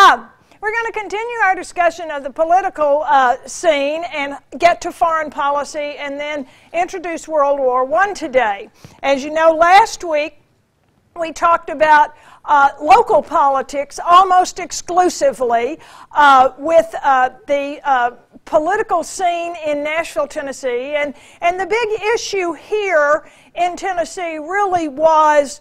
We're going to continue our discussion of the political scene and get to foreign policy and then introduce World War I today. As you know, last week we talked about local politics almost exclusively with the political scene in Nashville, Tennessee. And the big issue here in Tennessee really was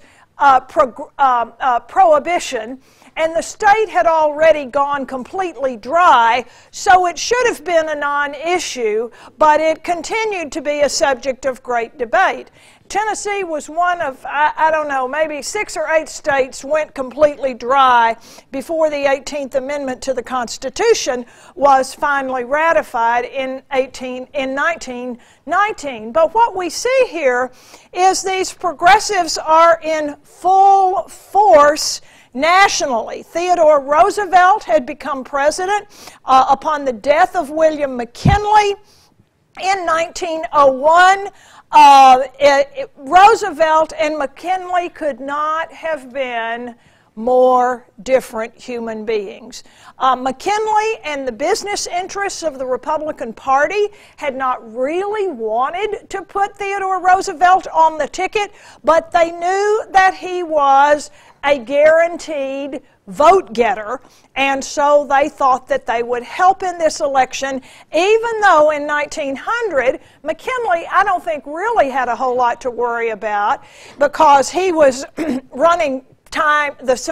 prohibition. And the state had already gone completely dry, so it should have been a non-issue, but it continued to be a subject of great debate. Tennessee was one of, I don't know, maybe 6 or 8 states went completely dry before the 18th Amendment to the Constitution was finally ratified in 1919. But what we see here is these progressives are in full force nationally. Theodore Roosevelt had become president upon the death of William McKinley in 1901. Roosevelt and McKinley could not have been more different human beings. McKinley and the business interests of the Republican Party had not really wanted to put Theodore Roosevelt on the ticket, but they knew that he was a guaranteed vote getter, and so they thought that they would help in this election, even though in 1900, McKinley, I don't think, really had a whole lot to worry about because he was running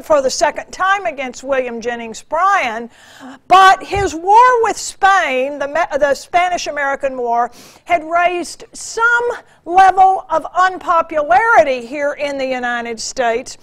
for the second time against William Jennings Bryan, but his war with Spain, the Spanish-American War, had raised some level of unpopularity here in the United States.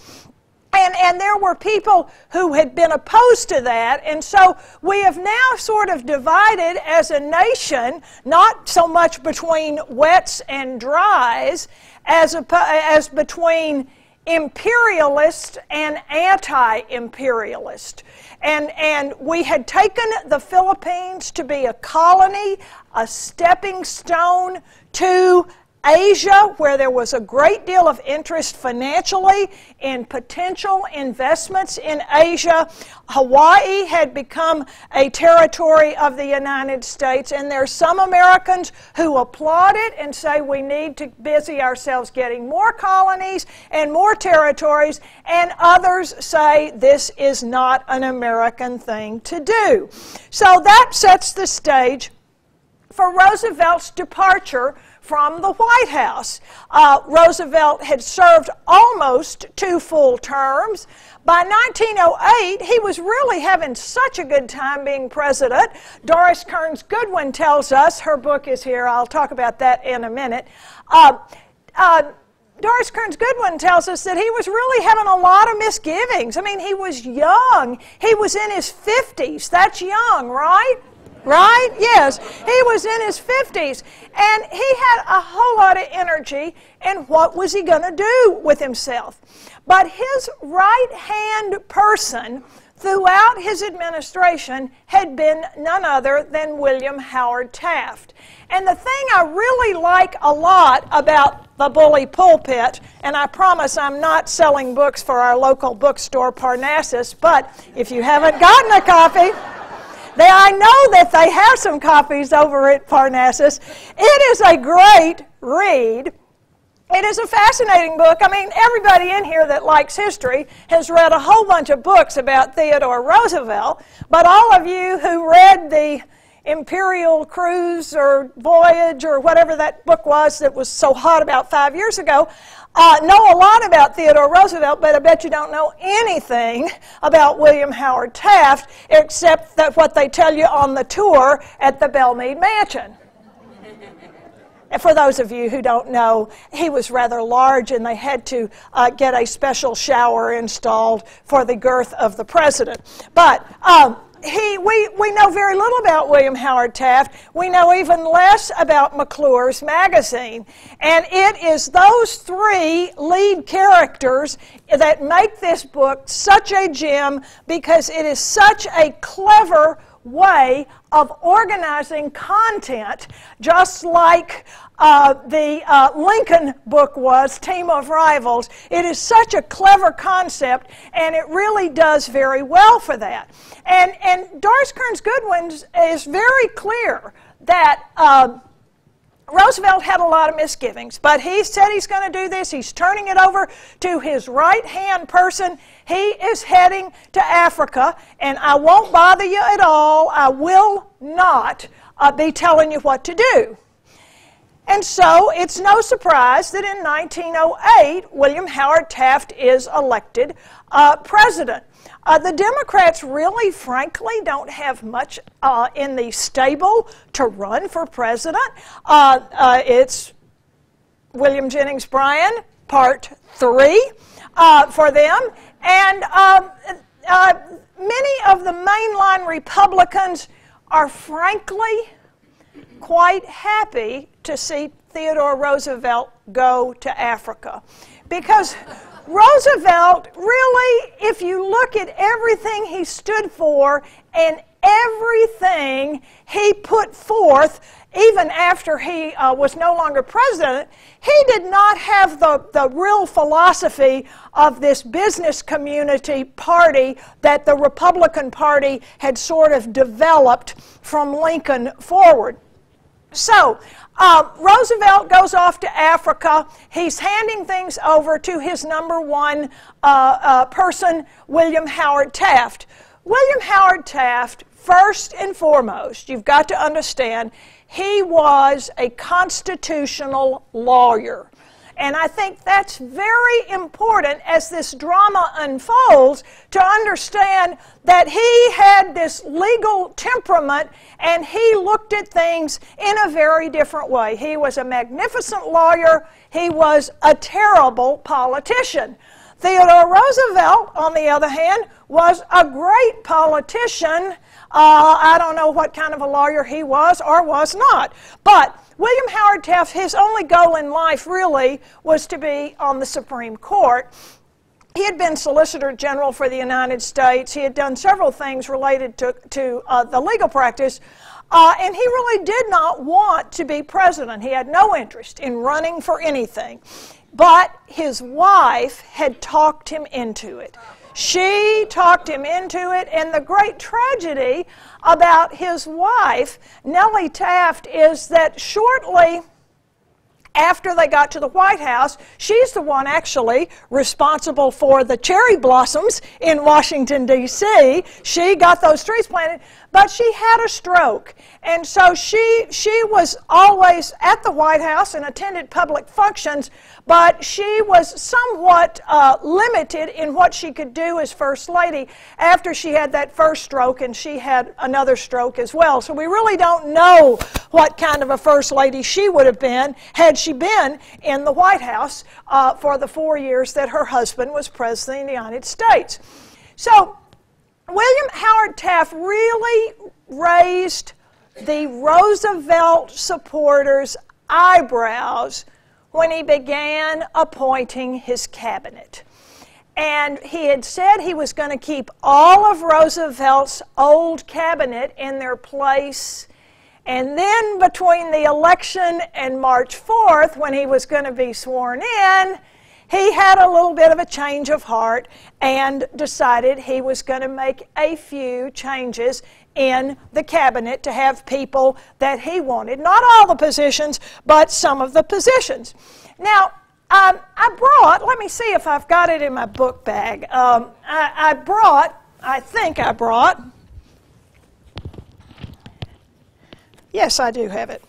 And there were people who had been opposed to that, and so we have now sort of divided as a nation, not so much between wets and dries, as between imperialist and anti-imperialist. And we had taken the Philippines to be a colony, a stepping stone to Asia, where there was a great deal of interest financially in potential investments in Asia. Hawaii had become a territory of the United States, and there are some Americans who applaud it and say we need to busy ourselves getting more colonies and more territories, and others say this is not an American thing to do. So that sets the stage for Roosevelt's departure from the White House. Roosevelt had served almost 2 full terms. By 1908, he was really having such a good time being president. Doris Kearns Goodwin tells us, her book is here, I'll talk about that in a minute. Doris Kearns Goodwin tells us that he was really having a lot of misgivings. I mean, he was young. He was in his 50s. That's young, right? Right? Yes. He was in his 50s, and he had a whole lot of energy, and what was he going to do with himself? But his right-hand person throughout his administration had been none other than William Howard Taft. And the thing I really like a lot about the bully pulpit, and I promise I'm not selling books for our local bookstore Parnassus, but if you haven't gotten a copy, I know that they have some copies over at Parnassus. It is a great read. It is a fascinating book. I mean, everybody in here that likes history has read a whole bunch of books about Theodore Roosevelt, but all of you who read the Imperial Cruise or Voyage or whatever that book was that was so hot about 5 years ago know a lot about Theodore Roosevelt, but I bet you don't know anything about William Howard Taft except that what they tell you on the tour at the Belmead Mansion. And for those of you who don't know, he was rather large, and they had to get a special shower installed for the girth of the president. But we know very little about William Howard Taft. We know even less about McClure's magazine. And it is those 3 lead characters that make this book such a gem, because it is such a clever way of organizing content, just like the Lincoln book was, Team of Rivals. It is such a clever concept, and it really does very well for that. And Doris Kearns Goodwin is very clear that Roosevelt had a lot of misgivings, but he said he's going to do this. He's turning it over to his right-hand person. He is heading to Africa, and I won't bother you at all. I will not be telling you what to do. And so it's no surprise that in 1908, William Howard Taft is elected president. The Democrats really, frankly, don't have much in the stable to run for president. It's William Jennings Bryan, part 3 for them. And many of the mainline Republicans are, frankly, quite happy to see Theodore Roosevelt go to Africa. Because Roosevelt really, if you look at everything he stood for and everything he put forth, even after he was no longer president, he did not have the real philosophy of this business community party that the Republican Party had sort of developed from Lincoln forward. So, Roosevelt goes off to Africa. He's handing things over to his number one person, William Howard Taft. William Howard Taft, first and foremost, you've got to understand, he was a constitutional lawyer. And I think that's very important as this drama unfolds to understand that he had this legal temperament and he looked at things in a very different way. He was a magnificent lawyer. He was a terrible politician. Theodore Roosevelt, on the other hand, was a great politician. I don't know what kind of a lawyer he was or was not. But William Howard Taft, his only goal in life really was to be on the Supreme Court. He had been Solicitor General for the United States. He had done several things related to the legal practice. And he really did not want to be president. He had no interest in running for anything. But his wife had talked him into it. She talked him into it, and the great tragedy about his wife, Nellie Taft, is that shortly after they got to the White House, she's the one actually responsible for the cherry blossoms in Washington, D.C. She got those trees planted, but she had a stroke. And so she was always at the White House and attended public functions, but she was somewhat limited in what she could do as First Lady after she had that first stroke, and she had another stroke as well. So we really don't know what kind of a First Lady she would have been had she been in the White House for the 4 years that her husband was President of the United States. So William Howard Taft really raised the Roosevelt supporters' eyebrows when he began appointing his cabinet. And he had said he was going to keep all of Roosevelt's old cabinet in their place. And then between the election and March 4th, when he was going to be sworn in, he had a little bit of a change of heart and decided he was going to make a few changes in the cabinet to have people that he wanted. Not all the positions, but some of the positions. Now, I brought, let me see if I've got it in my book bag. I think I brought, yes, I do have it,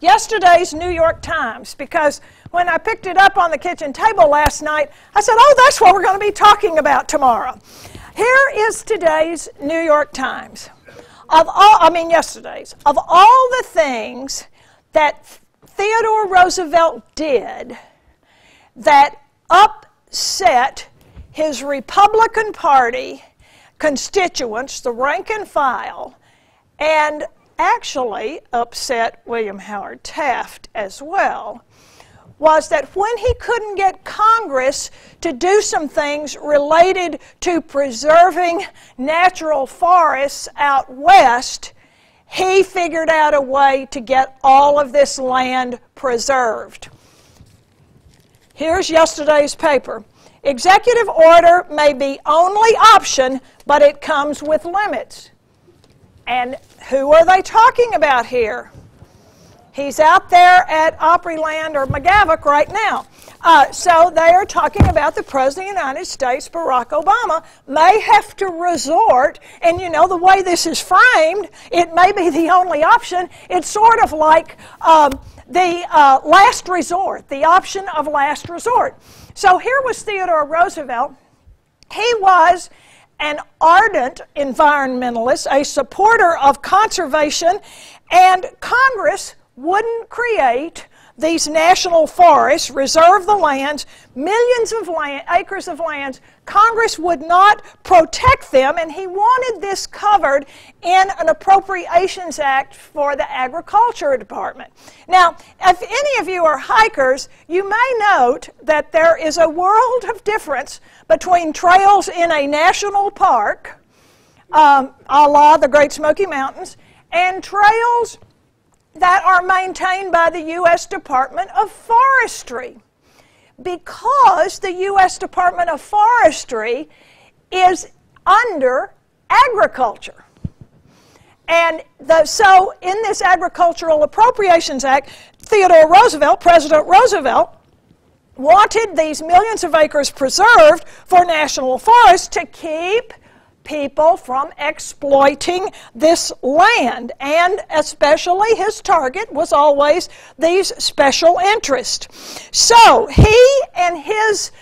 yesterday's New York Times, because when I picked it up on the kitchen table last night, I said, oh, that's what we're going to be talking about tomorrow. Here is today's New York Times. Yesterday's. Of all the things that Theodore Roosevelt did that upset his Republican Party constituents, the rank and file, and actually upset William Howard Taft as well, was that when he couldn't get Congress to do some things related to preserving natural forests out west, he figured out a way to get all of this land preserved. Here's yesterday's paper. Executive order may be only option, but it comes with limits. And who are they talking about here? He's out there at Opryland or McGavock right now. So they are talking about the President of the United States, Barack Obama, may have to resort, and you know the way this is framed, it may be the only option. It's sort of like the last resort, the option of last resort. So here was Theodore Roosevelt. He was an ardent environmentalist, a supporter of conservation, and Congress wouldn't create these national forests, reserve the lands, millions of acres of lands. Congress would not protect them, and he wanted this covered in an Appropriations Act for the Agriculture Department. Now, if any of you are hikers, you may note that there is a world of difference between trails in a national park, a la the Great Smoky Mountains, and trails that are maintained by the U.S. Department of Forestry, because the U.S. Department of Forestry is under agriculture. And so in this Agricultural Appropriations Act, Theodore Roosevelt, President Roosevelt, wanted these millions of acres preserved for national forests to keep people from exploiting this land, and especially his target was always these special interests. So he and his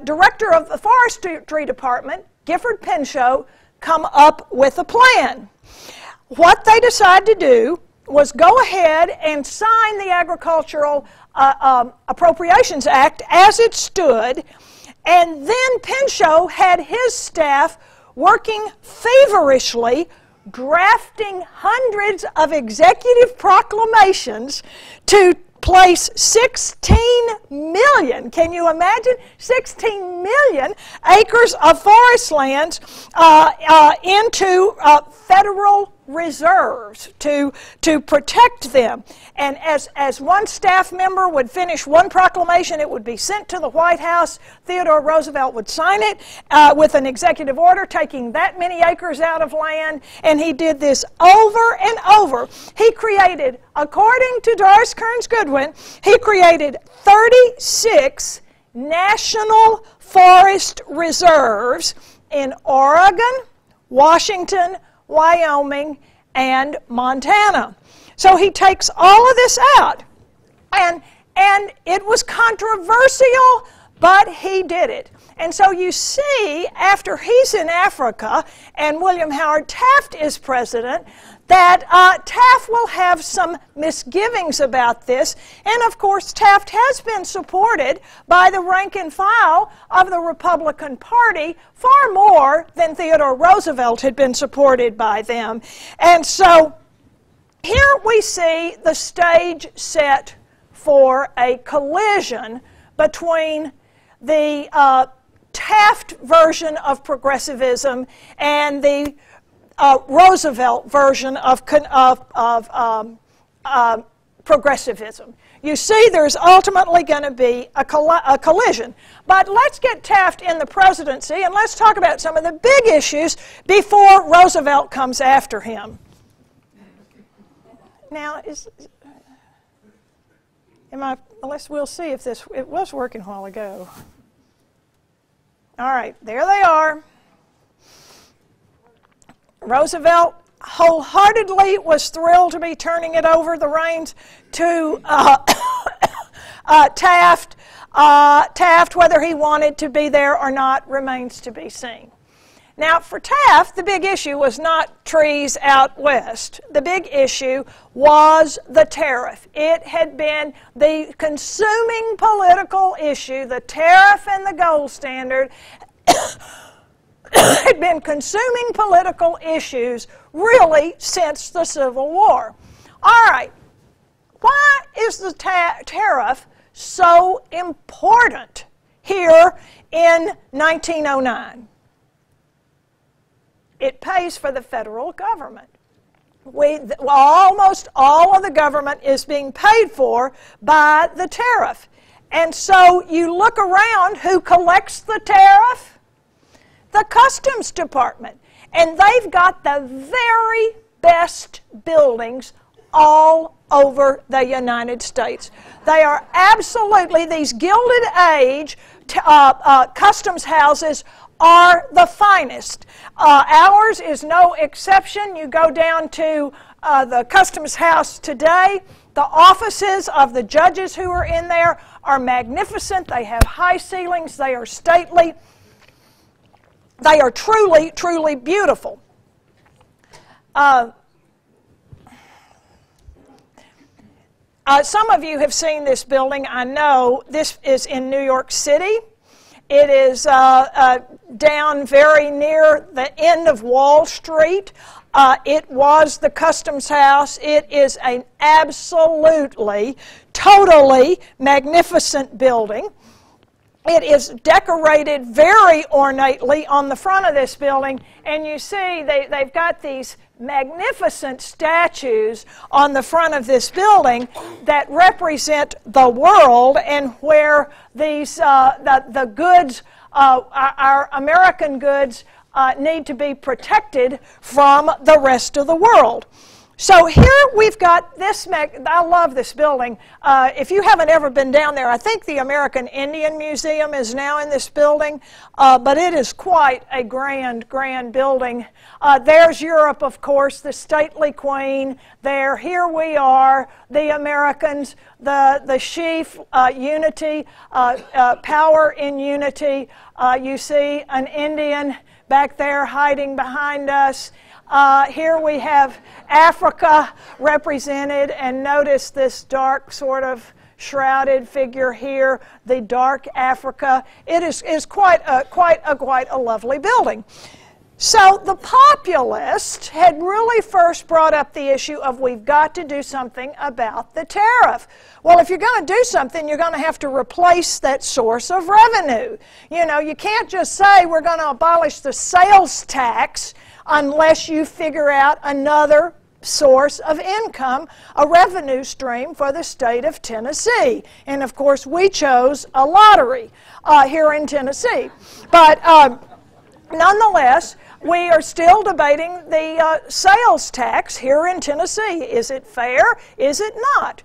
director of the Forestry Department, Gifford Pinchot, come up with a plan. What they decided to do was go ahead and sign the Agricultural Appropriations Act as it stood. And then Pinchot had his staff working feverishly, drafting hundreds of executive proclamations to place 16 million, can you imagine, 16 million acres of forest lands into federal reserves to protect them. And as one staff member would finish one proclamation, it would be sent to the White House. Theodore Roosevelt would sign it with an executive order taking that many acres out of land, and he did this over and over. He created, according to Doris Kearns Goodwin, he created 36 national forest reserves in Oregon, Washington, Wyoming, and Montana. So he takes all of this out, and it was controversial, but he did it. And so you see, after he's in Africa and William Howard Taft is president, that Taft will have some misgivings about this. And of course, Taft has been supported by the rank and file of the Republican Party far more than Theodore Roosevelt had been supported by them. And so here we see the stage set for a collision between the Taft version of progressivism and the Roosevelt version of progressivism. You see, there's ultimately going to be a collision. But let's get Taft in the presidency, and let's talk about some of the big issues before Roosevelt comes after him. Now, we'll see if it was working a while ago. All right, there they are. Roosevelt wholeheartedly was thrilled to be turning it over, the reins, to Taft. Taft, whether he wanted to be there or not, remains to be seen. Now, for Taft, the big issue was not trees out west. The big issue was the tariff. It had been the consuming political issue. The tariff and the gold standard had been consuming political issues really since the Civil War. All right, why is the tariff so important here in 1909? It pays for the federal government. almost all of the government is being paid for by the tariff. And so you look around, who collects the tariff? The Customs Department. And they've got the very best buildings all over the United States. They are absolutely, these Gilded Age customs houses are the finest. Ours is no exception. You go down to the Customs House today, the offices of the judges who are in there are magnificent. They have high ceilings. They are stately. They are truly, truly beautiful. Some of you have seen this building. I know this is in New York City. It is down very near the end of Wall Street. It was the Customs House. It is an absolutely, totally magnificent building. It is decorated very ornately on the front of this building, and you see they've got these magnificent statues on the front of this building that represent the world and where these the goods, our American goods, need to be protected from the rest of the world. So here we've got this, I love this building. If you haven't ever been down there, I think the American Indian Museum is now in this building, but it is quite a grand, grand building. There's Europe, of course, the stately Queen there. Here we are, the Americans, the sheaf, unity, power in unity. You see an Indian back there hiding behind us. Here we have Africa represented, and notice this dark sort of shrouded figure here, the dark Africa. It is quite a lovely building. So the populists had really first brought up the issue of we've got to do something about the tariff. Well, if you're going to do something, you're going to have to replace that source of revenue. You know, you can't just say we're going to abolish the sales tax unless you figure out another source of income, a revenue stream for the state of Tennessee. And of course, we chose a lottery here in Tennessee. But nonetheless, we are still debating the sales tax here in Tennessee. Is it fair? Is it not?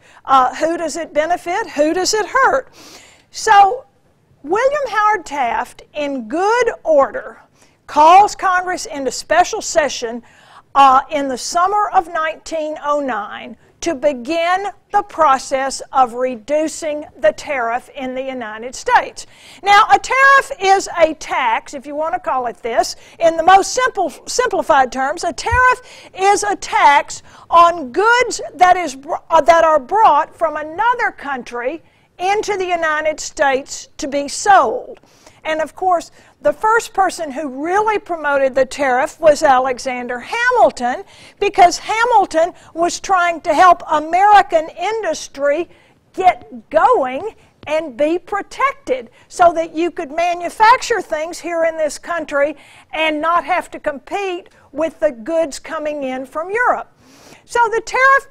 Who does it benefit? Who does it hurt? So William Howard Taft, in good order, calls Congress into special session in the summer of 1909 to begin the process of reducing the tariff in the United States. Now, a tariff is a tax, if you want to call it this. In the most simplified terms, a tariff is a tax on goods that are brought from another country into the United States to be sold. And of course, the first person who really promoted the tariff was Alexander Hamilton, because Hamilton was trying to help American industry get going and be protected so that you could manufacture things here in this country and not have to compete with the goods coming in from Europe. So the tariff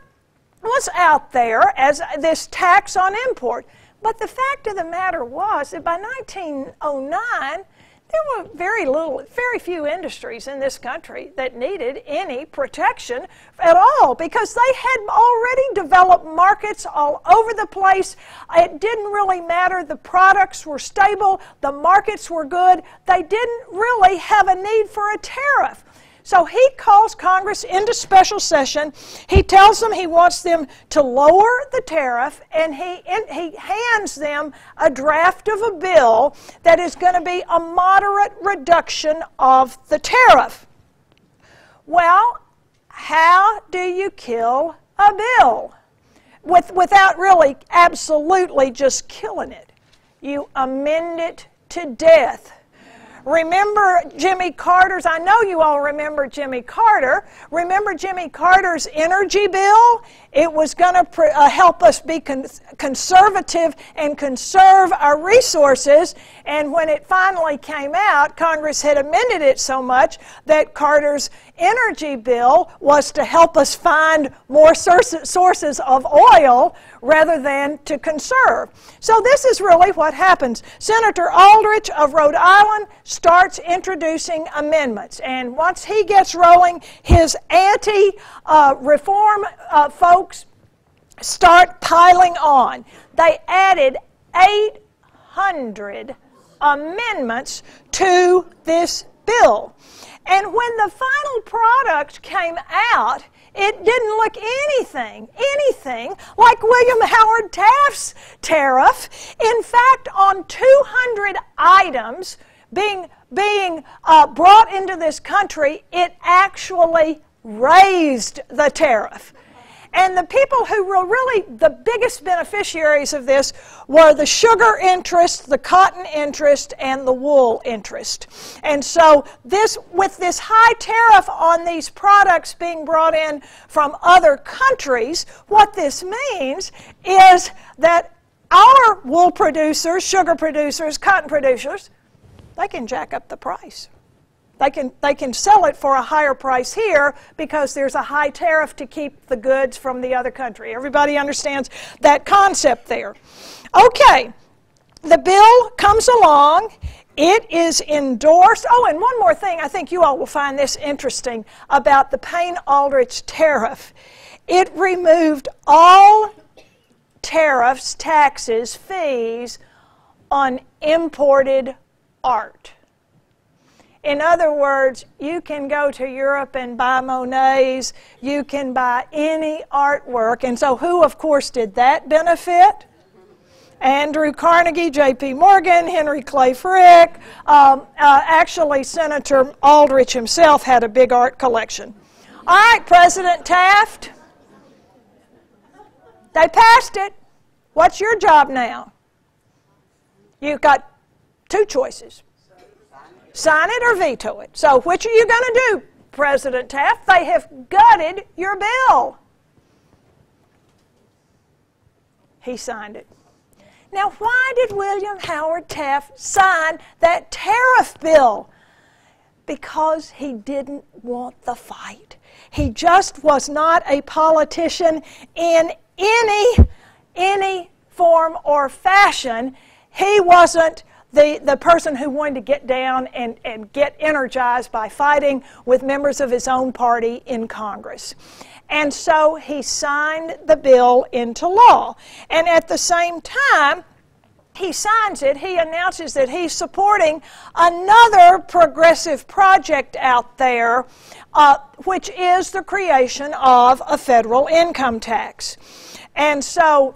was out there as this tax on import. But the fact of the matter was that by 1909, there were very few industries in this country that needed any protection at all, because they had already developed markets all over the place. It didn't really matter. The products were stable. The markets were good. They didn't really have a need for a tariff. So he calls Congress into special session. He tells them he wants them to lower the tariff, and he hands them a draft of a bill that is going to be a moderate reduction of the tariff. Well, how do you kill a bill without really absolutely just killing it? You amend it to death. Remember Jimmy Carter's, I know you all remember Jimmy Carter. Remember Jimmy Carter's energy bill? It was going to help us be conservative and conserve our resources. And when it finally came out, Congress had amended it so much that Carter's energy bill was to help us find more sources of oil rather than to conserve. So this is really what happens. Senator Aldrich of Rhode Island starts introducing amendments, and once he gets rolling, his anti-reform folks start piling on. They added 800 amendments to this bill. And when the final product came out, it didn't look anything like William Howard Taft's tariff. In fact, on 200 items being brought into this country, it actually raised the tariff. And the people who were really the biggest beneficiaries of this were the sugar interest, the cotton interest, and the wool interest. And so with this high tariff on these products being brought in from other countries, what this means is that our wool producers, sugar producers, cotton producers, they can jack up the price. They can sell it for a higher price here because there's a high tariff to keep the goods from the other country. Everybody understands that concept there. Okay, the bill comes along. It is endorsed. Oh, and one more thing, I think you all will find this interesting about the Payne-Aldrich tariff. It removed all tariffs, taxes, fees on imported art. In other words, you can go to Europe and buy Monets, you can buy any artwork, and so who, of course, did that benefit? Andrew Carnegie, J.P. Morgan, Henry Clay Frick. Actually, Senator Aldrich himself had a big art collection. All right, President Taft, they passed it. What's your job now? You've got two choices. Sign it or veto it. So which are you going to do, President Taft? They have gutted your bill. He signed it. Now, why did William Howard Taft sign that tariff bill? Because he didn't want the fight. He just was not a politician in any form or fashion. He wasn't the person who wanted to get down and get energized by fighting with members of his own party in Congress. And so he signed the bill into law. And at the same time he signs it, he announces that he's supporting another progressive project out there, which is the creation of a federal income tax. And so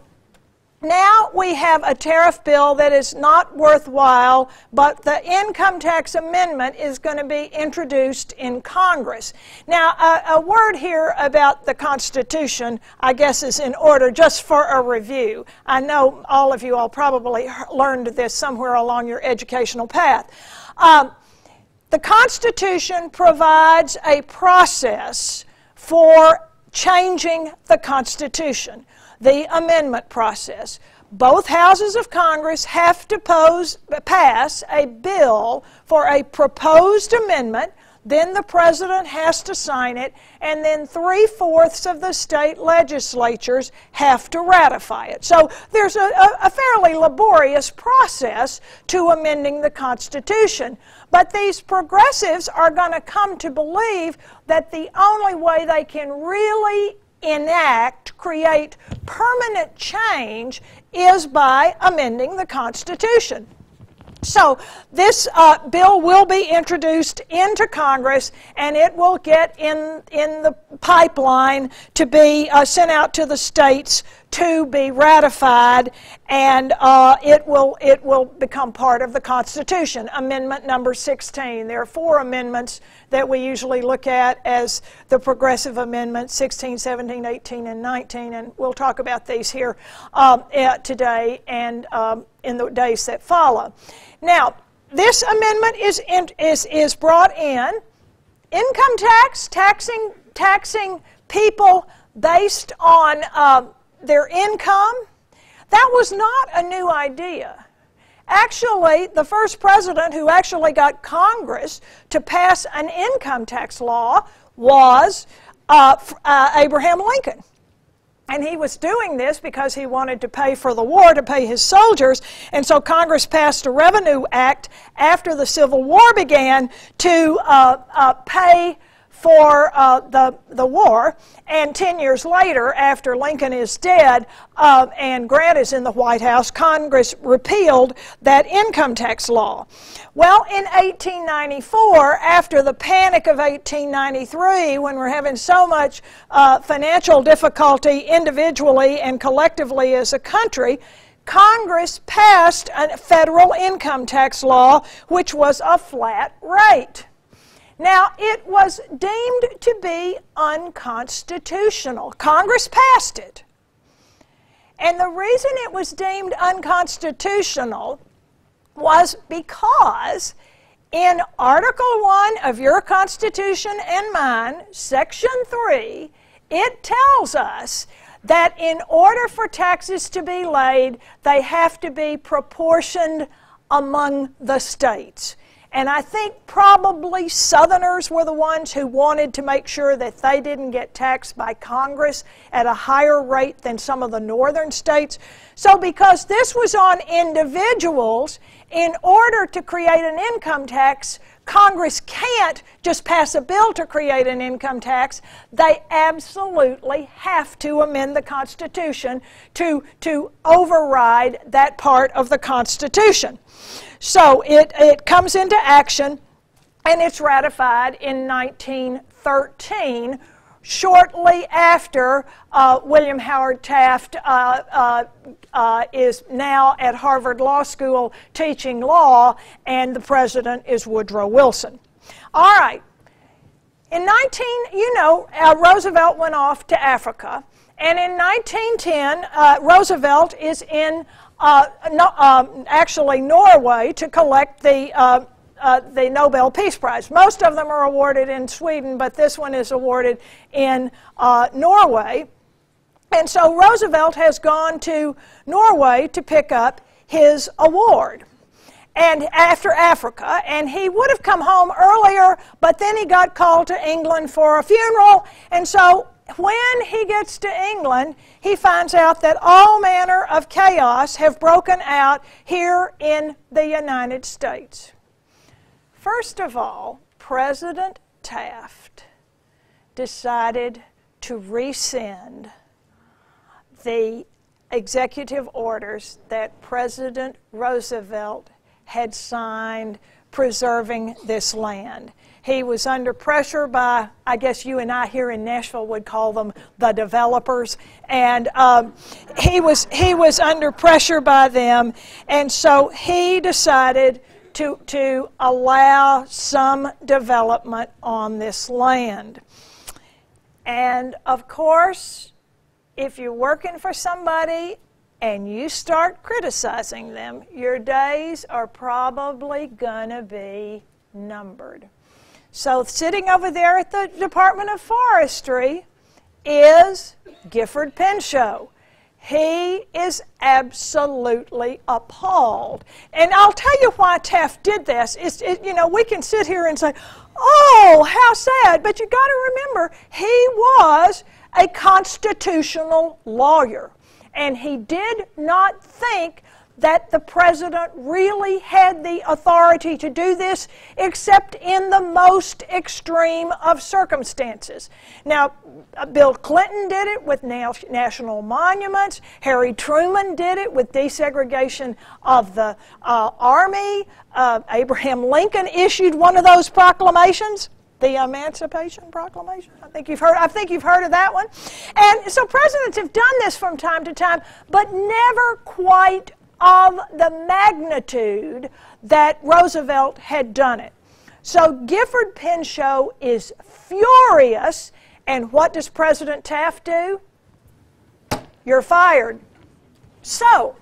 now we have a tariff bill that is not worthwhile, but the income tax amendment is going to be introduced in Congress. Now, a word here about the Constitution, I guess, is in order just for a review. I know all of you all probably learned this somewhere along your educational path. The Constitution provides a process for changing the Constitution. The amendment process. Both houses of Congress have to pass a bill for a proposed amendment, then the President has to sign it, and then 3/4 of the state legislatures have to ratify it. So there's a fairly laborious process to amending the Constitution. But these progressives are going to come to believe that the only way they can really create permanent change is by amending the Constitution. So this bill will be introduced into Congress, and it will get in the pipeline to be sent out to the states to be ratified, and it will become part of the Constitution. Amendment number 16. There are 4 amendments that we usually look at as the progressive amendments, 16, 17, 18, and 19, and we'll talk about these here today and in the days that follow. Now, this amendment is brought in. Income tax, taxing people based on their income, that was not a new idea. actually, the first president who actually got Congress to pass an income tax law was Abraham Lincoln. And he was doing this because he wanted to pay for the war, to pay his soldiers. And so Congress passed a Revenue Act after the Civil War began to pay for the war. And 10 years later, after Lincoln is dead and Grant is in the White House, Congress repealed that income tax law. Well, in 1894, after the panic of 1893, when we're having so much financial difficulty individually and collectively as a country, Congress passed a federal income tax law, which was a flat rate. Now, it was deemed to be unconstitutional. Congress passed it. And the reason it was deemed unconstitutional was because in Article 1 of your Constitution and mine, Section 3, it tells us that in order for taxes to be laid, they have to be proportioned among the states. And I think probably Southerners were the ones who wanted to make sure that they didn't get taxed by Congress at a higher rate than some of the northern states. So because this was on individuals, in order to create an income tax, Congress can't just pass a bill to create an income tax. They absolutely have to amend the Constitution to override that part of the Constitution. So it comes into action, and it's ratified in 1913, shortly after William Howard Taft is now at Harvard Law School teaching law, and the president is Woodrow Wilson. All right. In Roosevelt went off to Africa, and in 1910, Roosevelt is in actually Norway to collect the Nobel Peace Prize. Most of them are awarded in Sweden, but this one is awarded in Norway. And so Roosevelt has gone to Norway to pick up his award. And after Africa, and he would have come home earlier, but then he got called to England for a funeral, and so when he gets to England, he finds out that all manner of chaos have broken out here in the United States. First of all, President Taft decided to rescind the executive orders that President Roosevelt had signed preserving this land. He was under pressure by, I guess you and I here in Nashville would call them the developers, and he was under pressure by them, and so he decided to allow some development on this land. And of course, if you're working for somebody and you start criticizing them, your days are probably gonna be numbered. So sitting over there at the Department of Forestry is Gifford Pinchot. He is absolutely appalled. And I'll tell you why Taft did this. We can sit here and say, oh, how sad, but you got to remember, he was a constitutional lawyer. And he did not think that the president really had the authority to do this except in the most extreme of circumstances. Now, Bill Clinton did it with national monuments. Harry Truman did it with desegregation of the Army. Abraham Lincoln issued one of those proclamations, the Emancipation Proclamation. I think you've heard of that one. And so presidents have done this from time to time, but never quite of the magnitude that Roosevelt had done it. So Gifford Pinchot is furious, and what does President Taft do? You're fired. So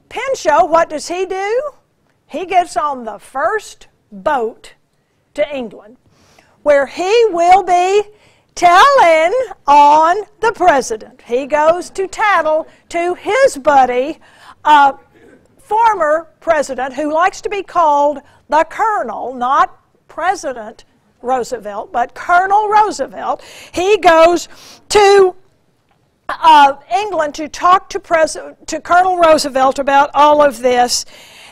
Pinchot, what does he do? He gets on the first boat to England, where he will be telling on the president. He goes to tattle to his buddy, former president, who likes to be called the Colonel, not President Roosevelt, but Colonel Roosevelt, he goes to England to talk to Colonel Roosevelt about all of this,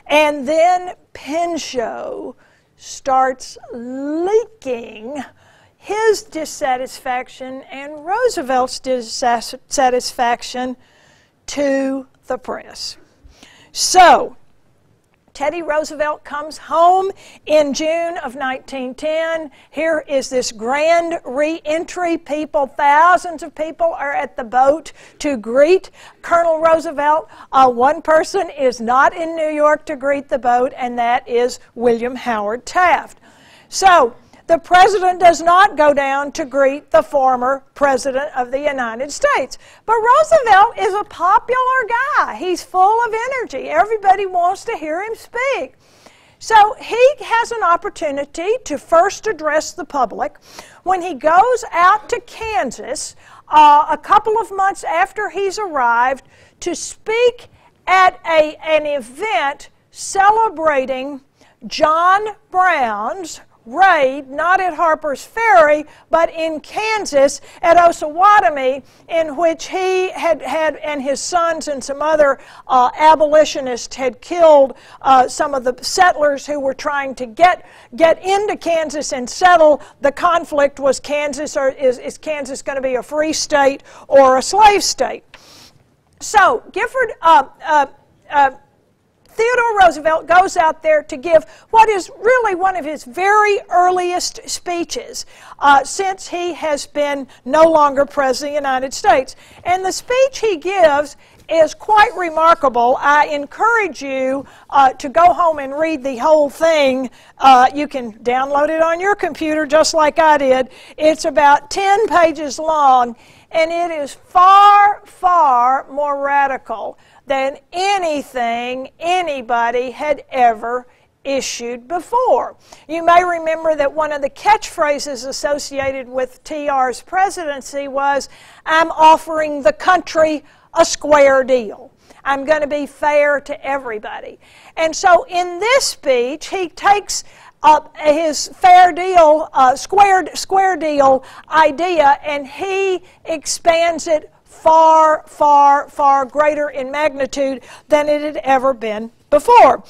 and then Pinchot starts leaking his dissatisfaction and Roosevelt's dissatisfaction to the press. So, Teddy Roosevelt comes home in June of 1910. Here is this grand re-entry. Thousands of people are at the boat to greet Colonel Roosevelt. One person is not in New York to greet the boat, and that is William Howard Taft. So, the president does not go down to greet the former president of the United States. But Roosevelt is a popular guy. He's full of energy. Everybody wants to hear him speak. So he has an opportunity to first address the public when he goes out to Kansas a couple of months after he's arrived to speak at an event celebrating John Brown's raid, not at Harper's Ferry, but in Kansas at Osawatomie, in which he and his sons and some other abolitionists had killed some of the settlers who were trying to get into Kansas and settle. The conflict was Kansas, or is Kansas going to be a free state or a slave state? So Gifford Theodore Roosevelt goes out there to give what is really one of his very earliest speeches since he has been no longer President of the United States. And the speech he gives is quite remarkable. I encourage you to go home and read the whole thing. You can download it on your computer just like I did. It's about 10 pages long, and it is far, far more radical than anything anybody had ever issued before. You may remember that one of the catchphrases associated with TR's presidency was, "I'm offering the country a square deal. I'm going to be fair to everybody." And so in this speech, he takes his fair deal, square deal idea, and he expands it far, far, far greater in magnitude than it had ever been before.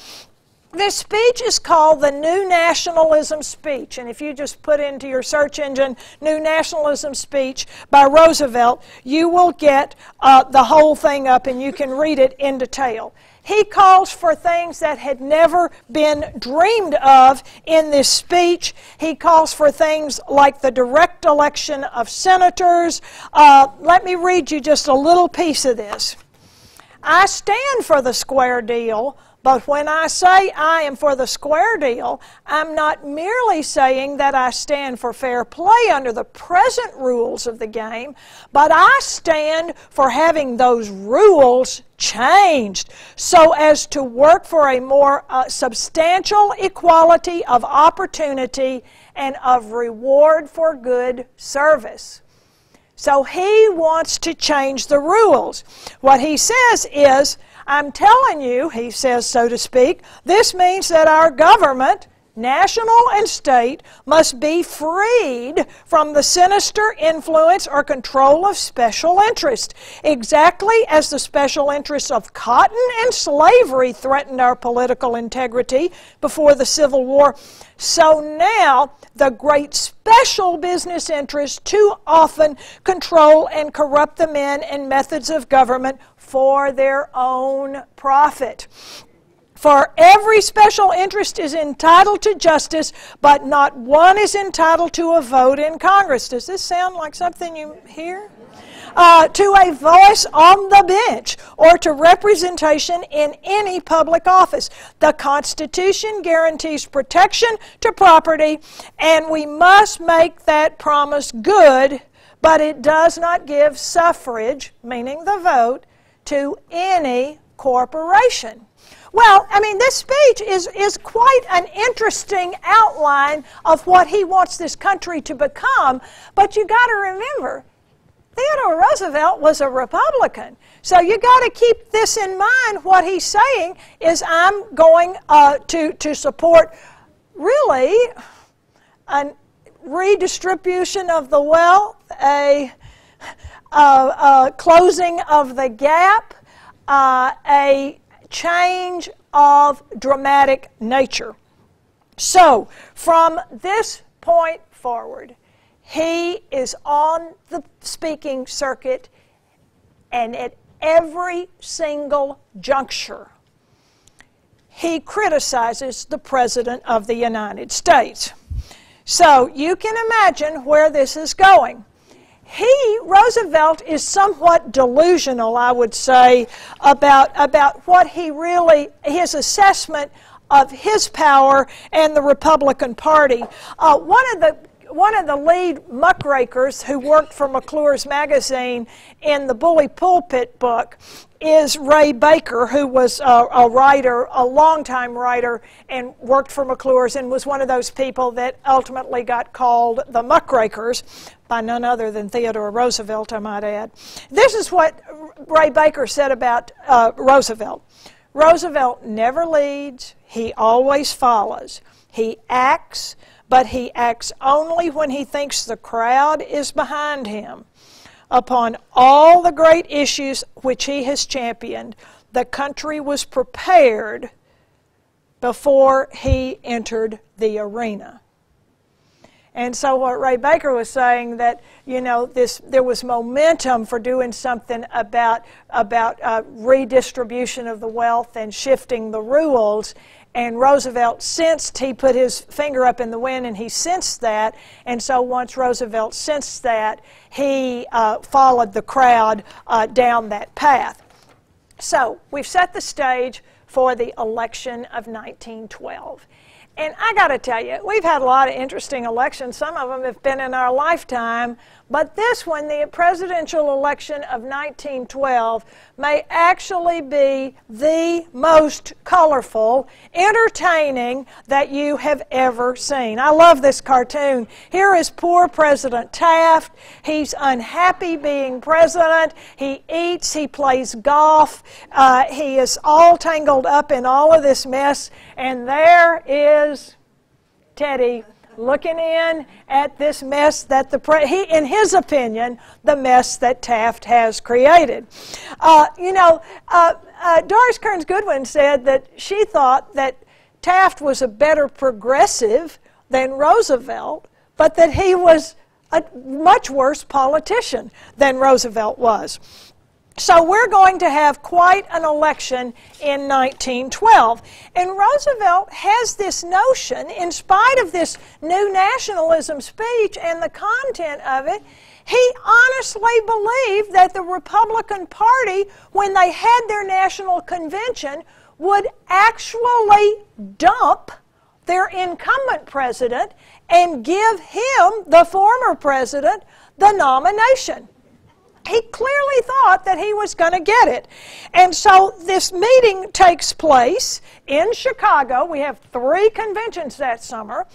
This speech is called the New Nationalism Speech, and if you just put into your search engine New Nationalism Speech by Roosevelt, you will get the whole thing up and you can read it in detail. He calls for things that had never been dreamed of in this speech. He calls for things like the direct election of senators. Let me read you just a little piece of this. "I stand for the square deal, but when I say I am for the square deal, I'm not merely saying that I stand for fair play under the present rules of the game, but I stand for having those rules changed so as to work for a more substantial equality of opportunity and of reward for good service." So he wants to change the rules. What he says is, "I'm telling you," he says, so to speak, "this means that our government, national and state, must be freed from the sinister influence or control of special interest, exactly as the special interests of cotton and slavery threatened our political integrity before the Civil War. So now the great special business interests too often control and corrupt the men and methods of government for their own profit. For every special interest is entitled to justice, but not one is entitled to a vote in Congress." Does this sound like something you hear? "To a voice on the bench or to representation in any public office. The Constitution guarantees protection to property, and we must make that promise good, but it does not give suffrage," meaning the vote, "to any corporation." Well, I mean, this speech is quite an interesting outline of what he wants this country to become, but you got to remember, Theodore Roosevelt was a Republican. So you got to keep this in mind. What he's saying is, I'm going to support really a redistribution of the wealth, a closing of the gap, a change of dramatic nature. So from this point forward, he is on the speaking circuit, and at every single juncture, he criticizes the President of the United States. So you can imagine where this is going. Roosevelt, is somewhat delusional, I would say, about what his assessment of his power and the Republican Party. One of the lead muckrakers who worked for McClure's magazine in the Bully Pulpit book is Ray Baker, who was a writer, a longtime writer, and worked for McClure's, and was one of those people that ultimately got called the muckrakers by none other than Theodore Roosevelt, I might add. This is what Ray Baker said about Roosevelt. Roosevelt never leads, he always follows. He acts, but he acts only when he thinks the crowd is behind him. Upon all the great issues which he has championed, the country was prepared before he entered the arena. And so what Ray Baker was saying, that, you know, there was momentum for doing something about redistribution of the wealth and shifting the rules. And Roosevelt sensed, he put his finger up in the wind and he sensed that. And so once Roosevelt sensed that, he followed the crowd down that path. So we've set the stage for the election of 1912. And I got to tell you, we've had a lot of interesting elections. Some of them have been in our lifetime. But this one, the presidential election of 1912, may actually be the most colorful, entertaining that you have ever seen. I love this cartoon. Here is poor President Taft. He's unhappy being president. He eats, he plays golf. He is all tangled up in all of this mess. And there is Teddy, looking in at this mess that in his opinion, the mess that Taft has created. Doris Kearns Goodwin said that she thought that Taft was a better progressive than Roosevelt, but that he was a much worse politician than Roosevelt was. So we're going to have quite an election in 1912. And Roosevelt has this notion, in spite of this new nationalism speech and the content of it, he honestly believed that the Republican Party, when they had their national convention, would actually dump their incumbent president and give him, the former president, the nomination. He clearly thought that he was going to get it. And so this meeting takes place in Chicago. We have 3 conventions that summer.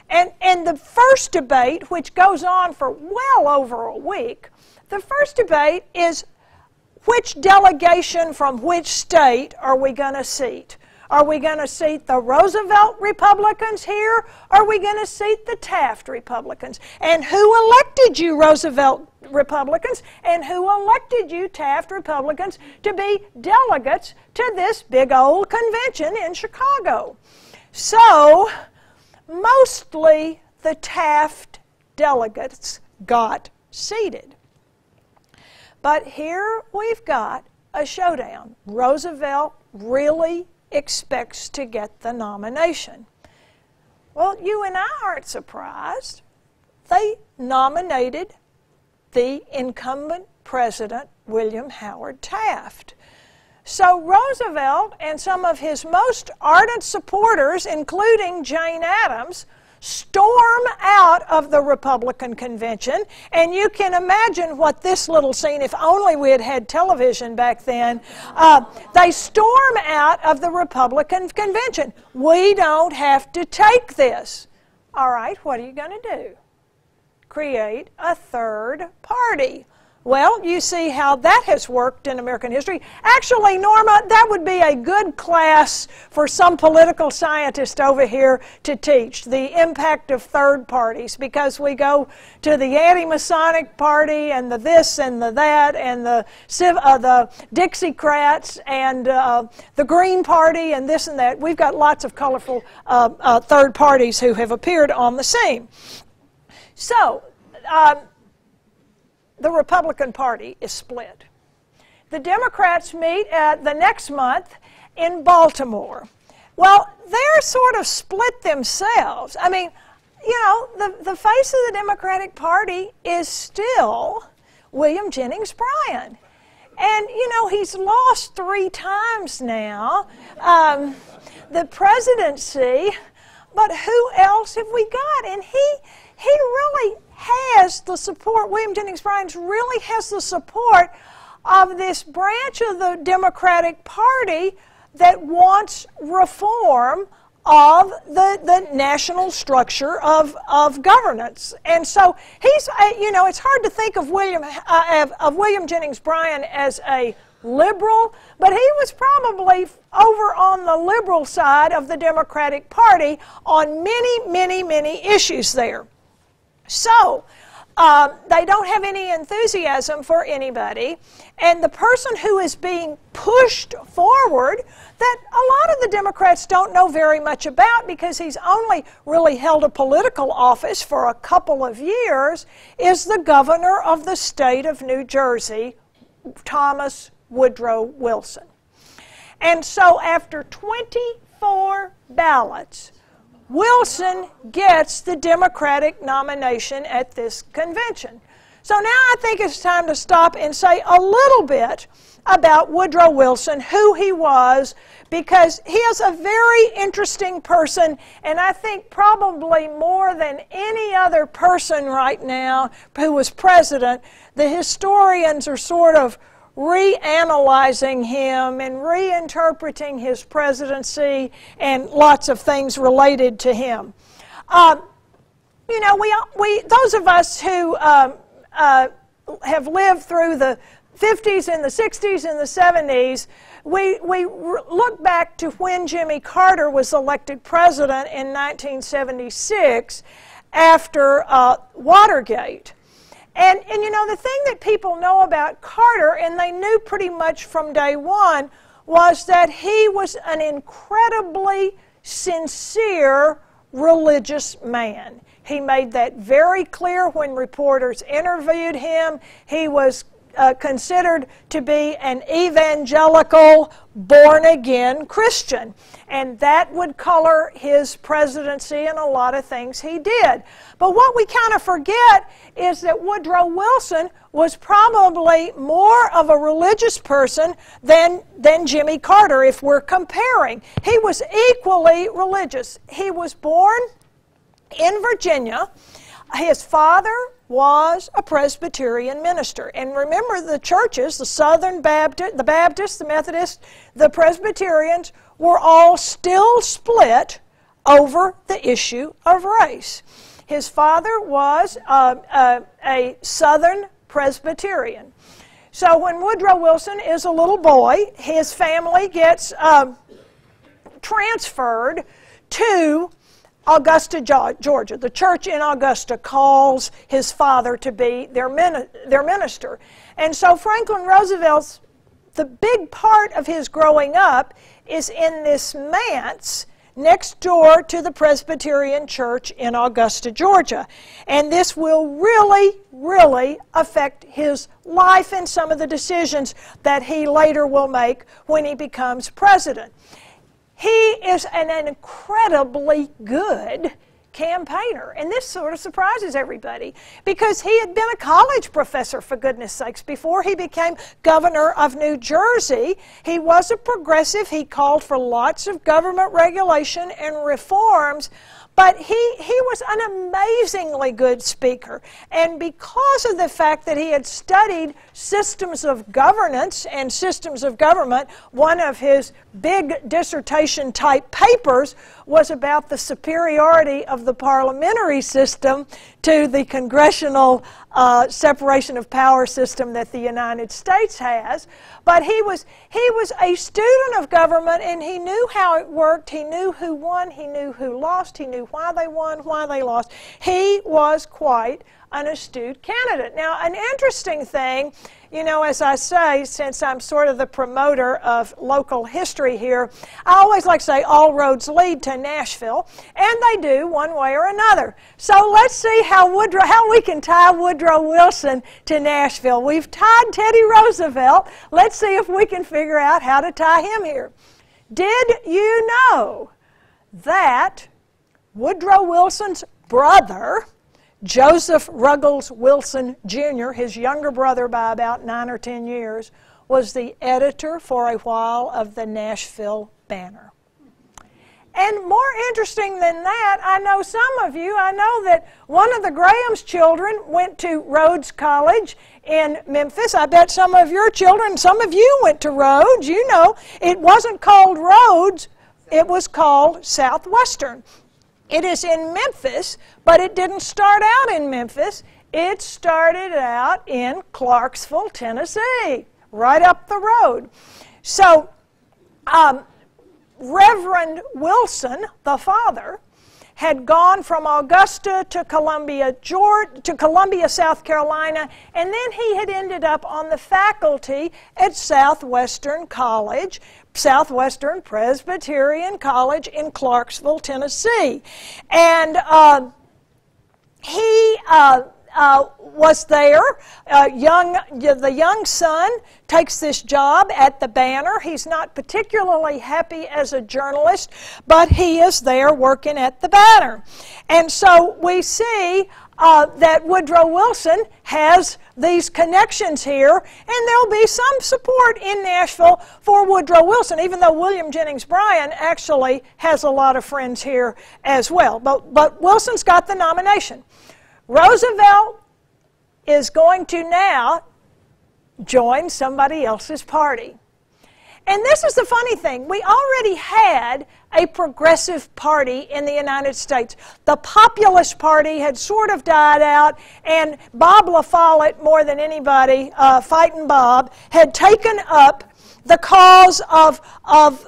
And the first debate, which goes on for well over a week, the first debate is which delegation from which state are we going to seat? Are we going to seat the Roosevelt Republicans here? Or are we going to seat the Taft Republicans? And who elected you Roosevelt Republicans? And who elected you Taft Republicans to be delegates to this big old convention in Chicago? So, mostly the Taft delegates got seated. But here we've got a showdown. Roosevelt really expects to get the nomination. Well, you and I aren't surprised. They nominated the incumbent president, William Howard Taft. So Roosevelt and some of his most ardent supporters, including Jane Addams, storm out of the Republican convention, and you can imagine what this little scene, if only we had had television back then, they storm out of the Republican convention. We don't have to take this. All right, what are you going to do? Create a third party. Well, you see how that has worked in American history. Actually, Norma, that would be a good class for some political scientist over here to teach, the impact of third parties, because we go to the anti-Masonic Party and the this and the that and the Dixiecrats and the Green Party and this and that. We've got lots of colorful third parties who have appeared on the scene. So, the Republican Party is split. The Democrats meet the next month in Baltimore. Well, they're sort of split themselves. I mean, you know, the face of the Democratic Party is still William Jennings Bryan. And, you know, he's lost 3 times now the presidency, but who else have we got? And he really has the support, William Jennings Bryan really has the support of this branch of the Democratic Party that wants reform of the national structure of governance. And so he's, you know, it's hard to think of William Jennings Bryan as a liberal, but he was probably over on the liberal side of the Democratic Party on many issues there. So, they don't have any enthusiasm for anybody, and the person who is being pushed forward that a lot of the Democrats don't know very much about because he's only really held a political office for a couple of years is the governor of the state of New Jersey, Thomas Woodrow Wilson. And so after 24 ballots, Wilson gets the Democratic nomination at this convention. So now I think it's time to stop and say a little bit about Woodrow Wilson, who he was, because he is a very interesting person, and I think probably more than any other person right now who was president, the historians are sort of reanalyzing him and reinterpreting his presidency and lots of things related to him. You know, those of us who have lived through the 50s and the 60s and the 70s, we look back to when Jimmy Carter was elected president in 1976 after Watergate. And you know, the thing that people know about Carter, and they knew pretty much from day one, was that he was an incredibly sincere religious man. He made that very clear when reporters interviewed him. He was considered to be an evangelical, born-again Christian. And that would color his presidency and a lot of things he did. But what we kind of forget is that Woodrow Wilson was probably more of a religious person than Jimmy Carter, if we're comparing. He was equally religious. He was born in Virginia. His father was a Presbyterian minister. And remember, the churches, the Southern Baptist, the Baptists, the Methodists, the Presbyterians, were all still split over the issue of race. His father was a Southern Presbyterian. So when Woodrow Wilson is a little boy, his family gets transferred to Augusta, Georgia. The church in Augusta calls his father to be their minister. And so Franklin Roosevelt's, the big part of his growing up is in this manse next door to the Presbyterian church in Augusta, Georgia. And this will really affect his life and some of the decisions that he later will make when he becomes president. He is an incredibly good campaigner, and this sort of surprises everybody because he had been a college professor, for goodness sakes, before he became governor of New Jersey. He was a progressive. He called for lots of government regulation and reforms, but he was an amazingly good speaker. And because of the fact that he had studied systems of governance and systems of government, one of his big dissertation-type papers was about the superiority of the parliamentary system to the congressional separation of power system that the United States has. But he was a student of government, and he knew how it worked. He knew who won, he knew who lost, he knew why they won, why they lost. He was quite an astute candidate. Now, an interesting thing, you know, as I say, since I'm sort of the promoter of local history here, I always like to say all roads lead to Nashville, and they do one way or another. So let's see how we can tie Woodrow Wilson to Nashville. We've tied Teddy Roosevelt. Let's see if we can figure out how to tie him here. Did you know that Woodrow Wilson's brother, Joseph Ruggles Wilson Jr., his younger brother by about 9 or 10 years, was the editor for a while of the Nashville Banner? And more interesting than that, I know that one of the Graham's children went to Rhodes College in Memphis. I bet some of your children, some of you went to Rhodes. You know, it wasn't called Rhodes, it was called Southwestern. It is in Memphis, but it didn't start out in Memphis. It started out in Clarksville, Tennessee, right up the road. So, Reverend Wilson, the father, had gone from Augusta to Columbia, South Carolina, and then he had ended up on the faculty at Southwestern College, Southwestern Presbyterian College in Clarksville, Tennessee. And he was there. The young son takes this job at the Banner. He's not particularly happy as a journalist, but he is there working at the Banner. And so we see that Woodrow Wilson has these connections here, and there'll be some support in Nashville for Woodrow Wilson, even though William Jennings Bryan actually has a lot of friends here as well. But Wilson's got the nomination. Roosevelt is going to now join somebody else's party. And this is the funny thing. We already had a progressive party in the United States. The Populist Party had sort of died out, and Bob La Follette, more than anybody, Fighting Bob, had taken up the cause of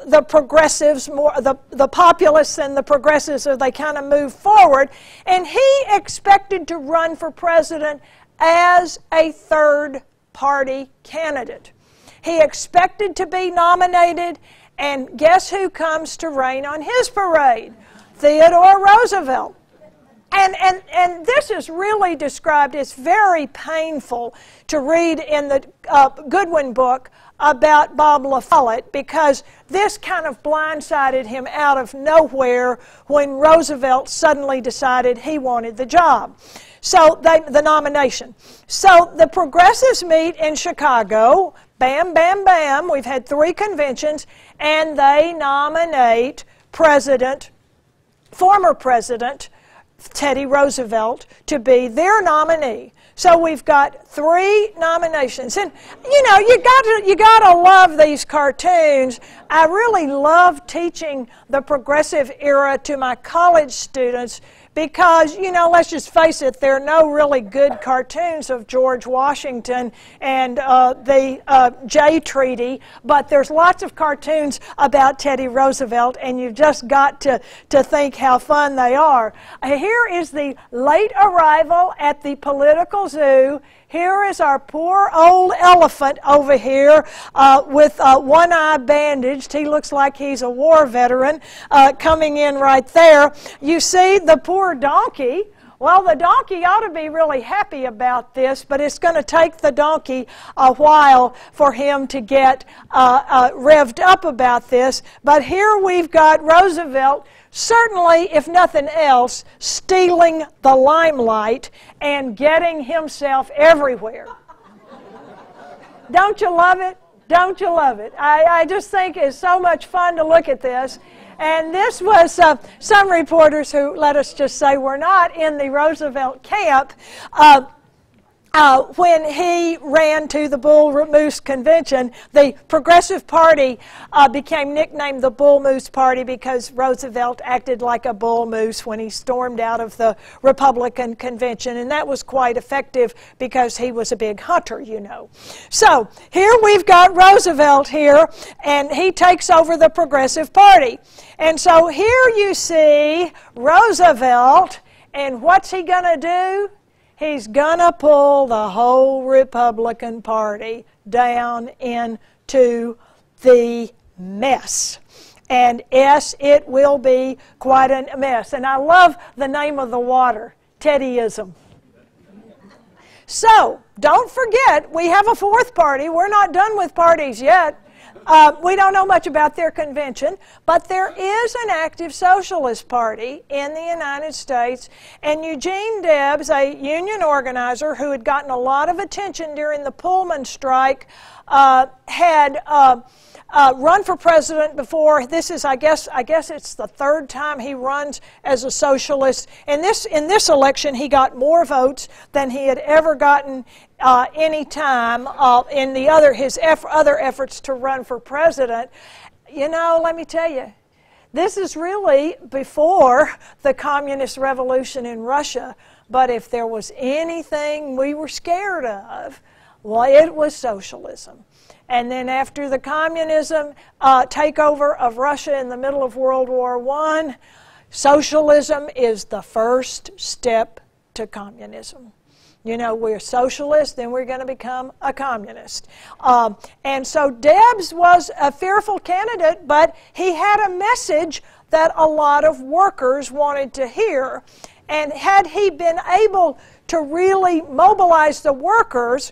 the progressives, the populists and the progressives, as they kind of moved forward. And he expected to run for president as a third-party candidate. He expected to be nominated, and guess who comes to rain on his parade? Theodore Roosevelt. And this is really described, it's very painful to read in the Goodwin book about Bob La Follette, because this kind of blindsided him out of nowhere when Roosevelt suddenly decided he wanted the job. So the nomination. So the progressives meet in Chicago. Bam, bam, bam. We've had 3 conventions, and they nominate former President Teddy Roosevelt to be their nominee. So we've got 3 nominations. And you know, you gotta love these cartoons. I really love teaching the progressive era to my college students because, you know, let's just face it, there are no really good cartoons of George Washington and the Jay Treaty, but there's lots of cartoons about Teddy Roosevelt, and you've just got to think how fun they are. Here is the late arrival at the political zoo. Here is our poor old elephant over here with one eye bandaged. He looks like he's a war veteran coming in right there. You see the poor donkey. Well, the donkey ought to be really happy about this, but it's going to take the donkey a while for him to get revved up about this. But here we've got Roosevelt, certainly, if nothing else, stealing the limelight and getting himself everywhere. Don't you love it? Don't you love it? I just think it's so much fun to look at this. And this was some reporters who, let us just say, were not in the Roosevelt camp. when he ran to the Bull Moose Convention, the Progressive Party became nicknamed the Bull Moose Party because Roosevelt acted like a bull moose when he stormed out of the Republican convention, and that was quite effective because he was a big hunter, you know. So here we've got Roosevelt here, and he takes over the Progressive Party. And so here you see Roosevelt, and what's he going to do? He's going to pull the whole Republican Party down into the mess. And yes, it will be quite a mess. And I love the name of the water, Teddyism. So, don't forget, we have a fourth party. We're not done with parties yet. We don't know much about their convention, but there is an active socialist party in the United States, and Eugene Debs, a union organizer who had gotten a lot of attention during the Pullman strike, had run for president before. This is, I guess it's the third time he runs as a socialist. In this election, he got more votes than he had ever gotten any time in his other efforts to run for president. You know, let me tell you, this is really before the communist revolution in Russia. But if there was anything we were scared of, well, it was socialism. And then after the communism takeover of Russia in the middle of World War I, socialism is the first step to communism. You know, we're socialists, then we're going to become a communist. And so Debs was a fearful candidate, but he had a message that a lot of workers wanted to hear. And had he been able to really mobilize the workers,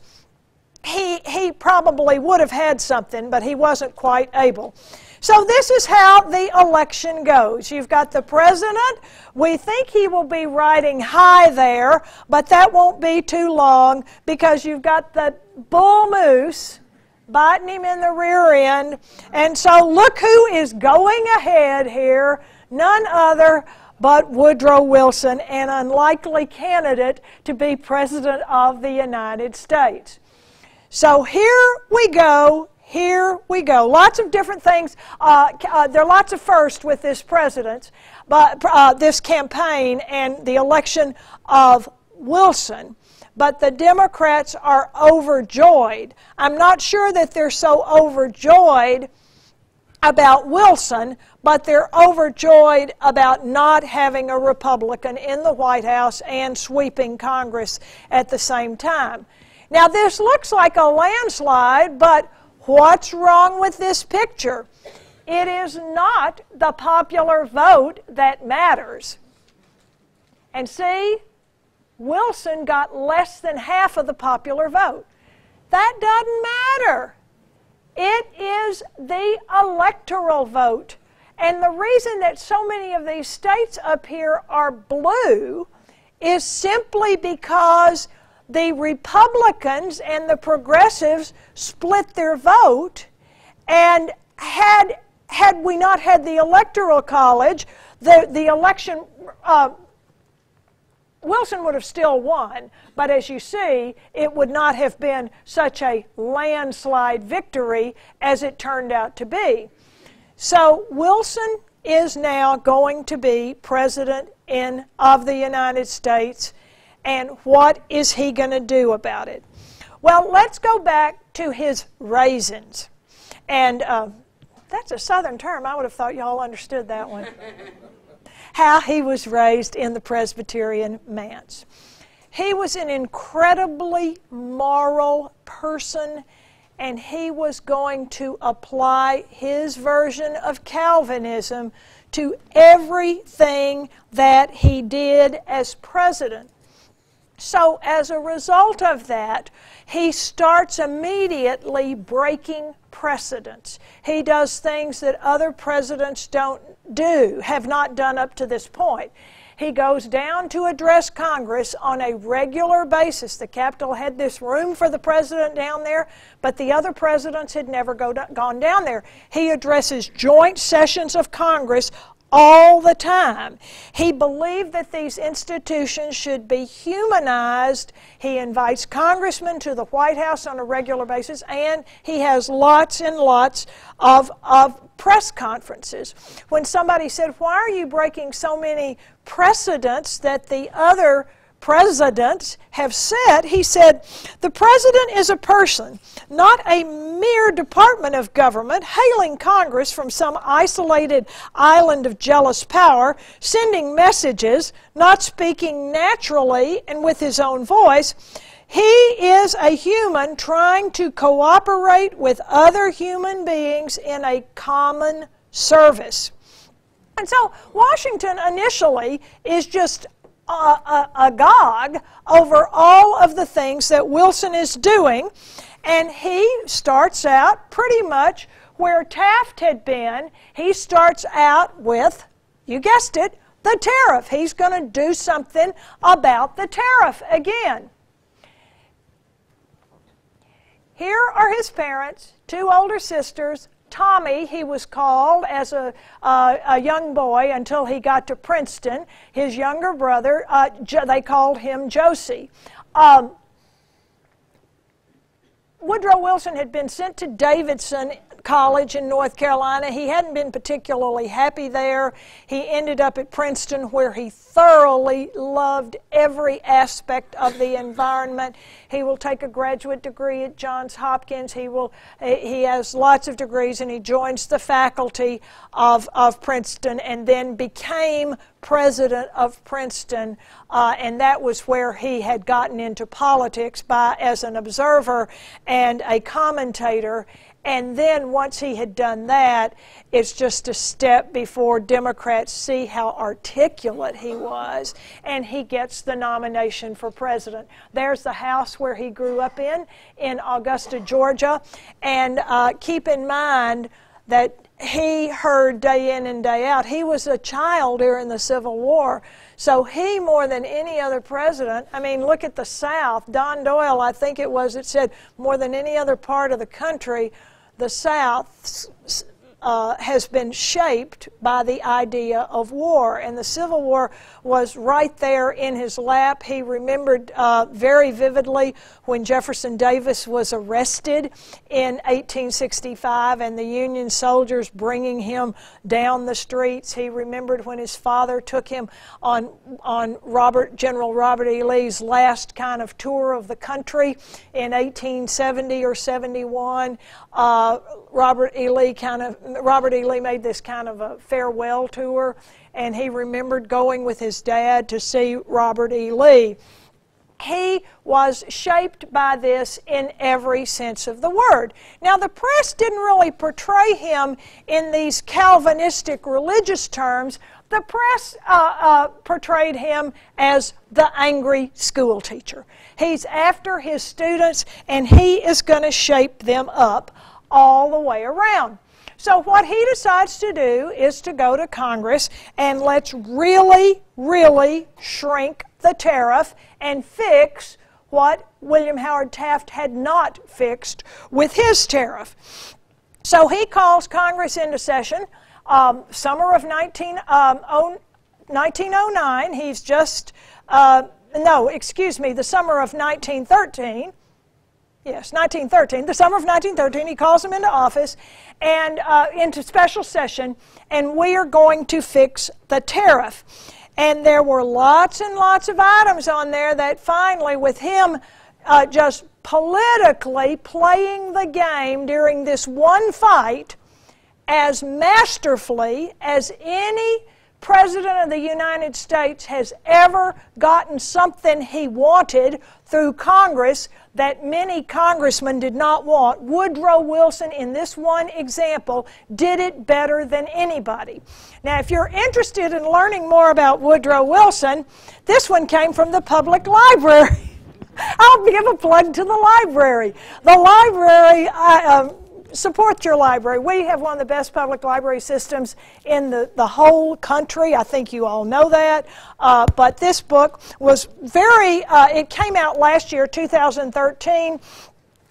he probably would have had something, but he wasn't quite able. So this is how the election goes. You've got the president. We think he will be riding high there, but that won't be too long because you've got the bull moose biting him in the rear end. And so look who is going ahead here, none other but Woodrow Wilson, an unlikely candidate to be president of the United States. So here we go. Here we go. Lots of different things. There are lots of firsts with this president, but this campaign and the election of Wilson. But the Democrats are overjoyed. I'm not sure that they're so overjoyed about Wilson, but they're overjoyed about not having a Republican in the White House and sweeping Congress at the same time. Now, this looks like a landslide, but what's wrong with this picture? It is not the popular vote that matters. And see, Wilson got less than half of the popular vote. That doesn't matter. It is the electoral vote. And the reason that so many of these states up here are blue is simply because the Republicans and the progressives split their vote, and had we not had the Electoral College, the election, Wilson would have still won, but as you see, it would not have been such a landslide victory as it turned out to be. So Wilson is now going to be president of the United States. And what is he going to do about it? Well, let's go back to his raisins. And that's a Southern term. I would have thought y'all understood that one. How he was raised in the Presbyterian Manse. He was an incredibly moral person, and he was going to apply his version of Calvinism to everything that he did as president. So as a result of that, he starts immediately breaking precedents. He does things that other presidents have not done up to this point. He goes down to address Congress on a regular basis. The Capitol had this room for the president down there, but the other presidents had never gone down there. He addresses joint sessions of Congress all the time. He believed that these institutions should be humanized. He invites congressmen to the White House on a regular basis, and he has lots and lots of press conferences. When somebody said, "Why are you breaking so many precedents that the other presidents have set?" he said, "The president is a person, not a mere department of government, hailing Congress from some isolated island of jealous power, sending messages, not speaking naturally and with his own voice. He is a human trying to cooperate with other human beings in a common service." And so Washington initially is just agog over all of the things that Wilson is doing, and he starts out pretty much where Taft had been. He starts out with, you guessed it, the tariff. He's going to do something about the tariff again. Here are his parents, two older sisters. Tommy, he was called as a young boy until he got to Princeton. His younger brother, they called him Josie. Woodrow Wilson had been sent to Davidson College in North Carolina. He hadn't been particularly happy there. He ended up at Princeton, where he thoroughly loved every aspect of the environment. He will take a graduate degree at Johns Hopkins. He has lots of degrees, and he joins the faculty of Princeton and then became president of Princeton, and that was where he had gotten into politics as an observer and a commentator. And then once he had done that, it's just a step before Democrats see how articulate he was, and he gets the nomination for president. There's the house where he grew up in Augusta, Georgia. And keep in mind that he heard day in and day out. He was a child during the Civil War. So he, more than any other president, I mean, look at the South. Don Doyle, I think it was, it said more than any other part of the country, the South has been shaped by the idea of war, and the Civil War was right there in his lap. He remembered very vividly when Jefferson Davis was arrested in 1865 and the Union soldiers bringing him down the streets. He remembered when his father took him on General Robert E. Lee's last kind of tour of the country in 1870 or 71. Robert E. Lee made this kind of a farewell tour, and he remembered going with his dad to see Robert E. Lee. He was shaped by this in every sense of the word. Now, the press didn't really portray him in these Calvinistic religious terms. The press portrayed him as the angry school teacher. He's after his students, and he is going to shape them up all the way around. So what he decides to do is to go to Congress and let's really, really shrink the tariff and fix what William Howard Taft had not fixed with his tariff. So he calls Congress into session summer of 1909. He's just, the summer of 1913. Yes, 1913, the summer of 1913, he calls him into office and into special session, and we are going to fix the tariff. And there were lots and lots of items on there that finally, with him just politically playing the game during this one fight as masterfully as any President of the United States has ever gotten something he wanted through Congress that many congressmen did not want. Woodrow Wilson, in this one example, did it better than anybody. Now, if you're interested in learning more about Woodrow Wilson, this one came from the public library. I'll give a plug to the library. The library, support your library. We have one of the best public library systems in the whole country. I think you all know that. But this book was it came out last year, 2013,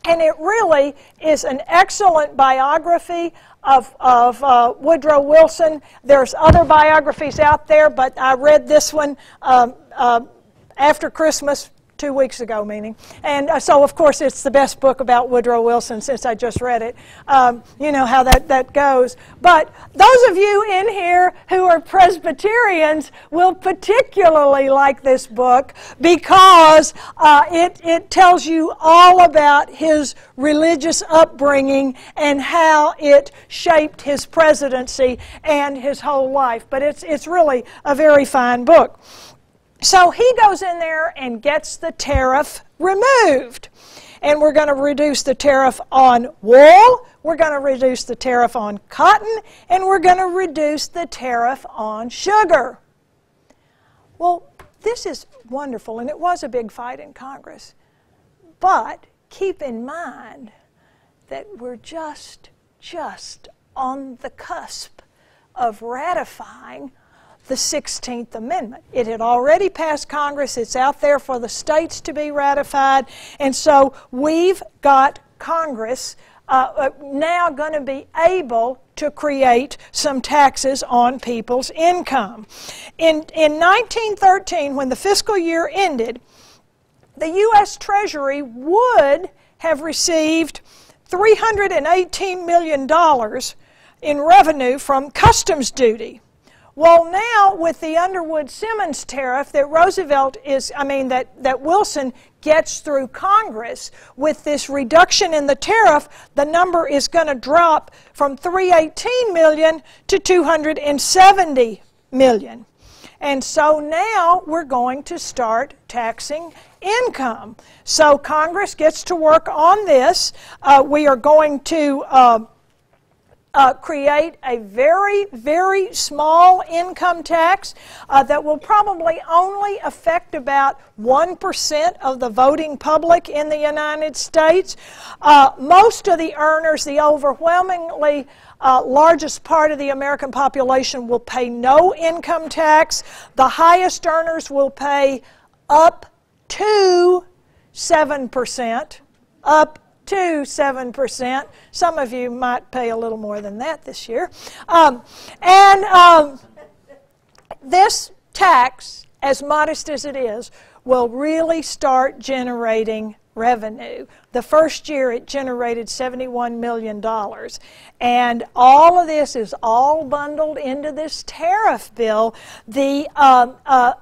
and it really is an excellent biography Woodrow Wilson. There's other biographies out there, but I read this one after Christmas, 2 weeks ago, meaning. And so, of course, it's the best book about Woodrow Wilson since I just read it. You know how that goes. But those of you in here who are Presbyterians will particularly like this book because it tells you all about his religious upbringing and how it shaped his presidency and his whole life. But it's really a very fine book. So he goes in there and gets the tariff removed. And we're going to reduce the tariff on wool, we're going to reduce the tariff on cotton, and we're going to reduce the tariff on sugar. Well, this is wonderful, and it was a big fight in Congress. But keep in mind that we're just on the cusp of ratifying the 16th Amendment. It had already passed Congress. It's out there for the states to be ratified. And so we've got Congress now going to be able to create some taxes on people's income. In 1913, when the fiscal year ended, the U.S. Treasury would have received $318 million in revenue from customs duty. Well, now with the Underwood-Simmons tariff that that Wilson gets through Congress, with this reduction in the tariff, the number is going to drop from $318 million to $270 million. And so now we're going to start taxing income. So Congress gets to work on this. We are going to create a very, very small income tax that will probably only affect about 1% of the voting public in the United States. Most of the earners, the overwhelmingly largest part of the American population, will pay no income tax. The highest earners will pay up to 7%, up to 7%. Some of you might pay a little more than that this year. This tax, as modest as it is, will really start generating revenue. The first year it generated $71 million. And all of this is all bundled into this tariff bill, the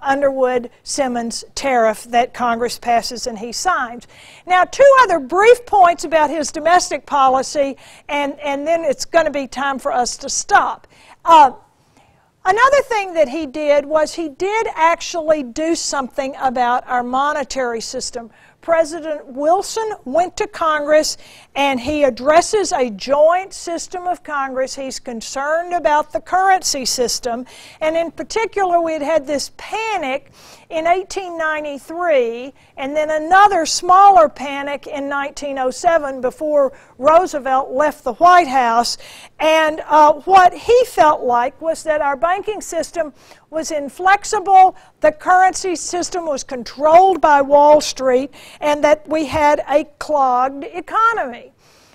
Underwood-Simmons tariff that Congress passes and he signs. Now, two other brief points about his domestic policy, and then it's going to be time for us to stop. Another thing that he did was he did actually do something about our monetary system. President Wilson went to Congress and he addresses a joint system of Congress. He's concerned about the currency system, and in particular we had this panic in 1893 and then another smaller panic in 1907 before Roosevelt left the White House. And what he felt like was that our banking system was inflexible, the currency system was controlled by Wall Street, and that we had a clogged economy.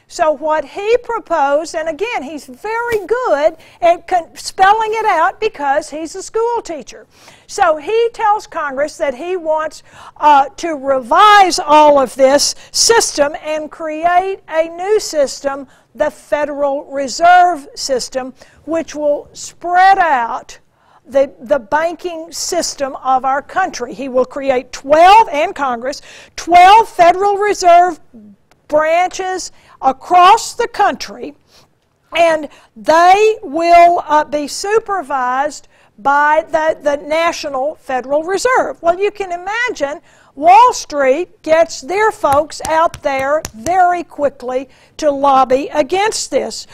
So what he proposed, and again, he's very good at spelling it out because he's a school teacher. So he tells Congress that he wants to revise all of this system and create a new system, the Federal Reserve System, which will spread out the banking system of our country. He will create 12 Federal Reserve branches across the country, and they will be supervised by the National Federal Reserve. Well, you can imagine Wall Street gets their folks out there very quickly to lobby against this.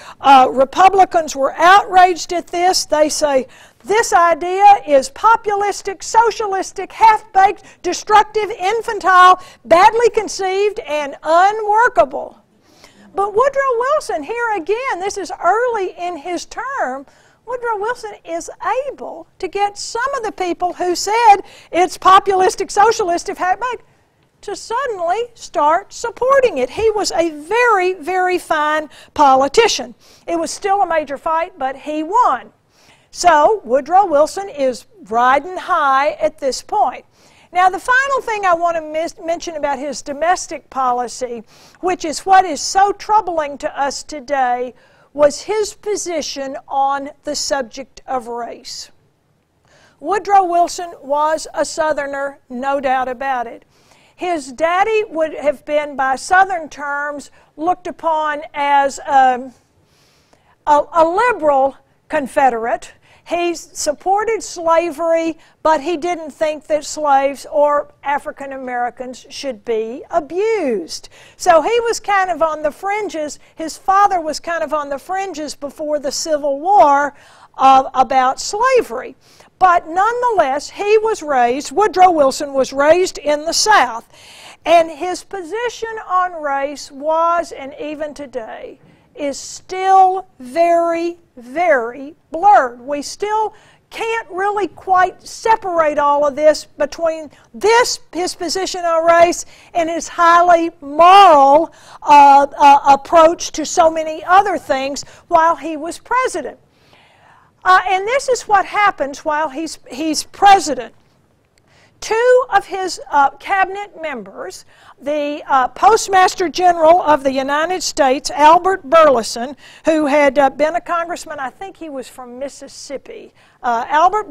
Republicans were outraged at this. They say, this idea is populistic, socialistic, half-baked, destructive, infantile, badly conceived, and unworkable. But Woodrow Wilson, here again, this is early in his term, Woodrow Wilson is able to get some of the people who said it's populistic, socialistic, half-baked to suddenly start supporting it. He was a very, very fine politician. It was still a major fight, but he won. So Woodrow Wilson is riding high at this point. Now, the final thing I want to mention about his domestic policy, which is what is so troubling to us today, was his position on the subject of race. Woodrow Wilson was a Southerner, no doubt about it. His daddy would have been, by Southern terms, looked upon as a liberal Confederate. He supported slavery, but he didn't think that slaves or African Americans should be abused. So he was kind of on the fringes. His father was kind of on the fringes before the Civil War about slavery. But nonetheless, he was raised, Woodrow Wilson was raised in the South. And his position on race was, and even today, is still very, very blurred. We still can't really quite separate all of this between his position on race, and his highly moral approach to so many other things while he was president. And this is what happens while he's president. Two of his cabinet members, the Postmaster General of the United States, Albert Burleson, who had been a congressman, I think he was from Mississippi. Albert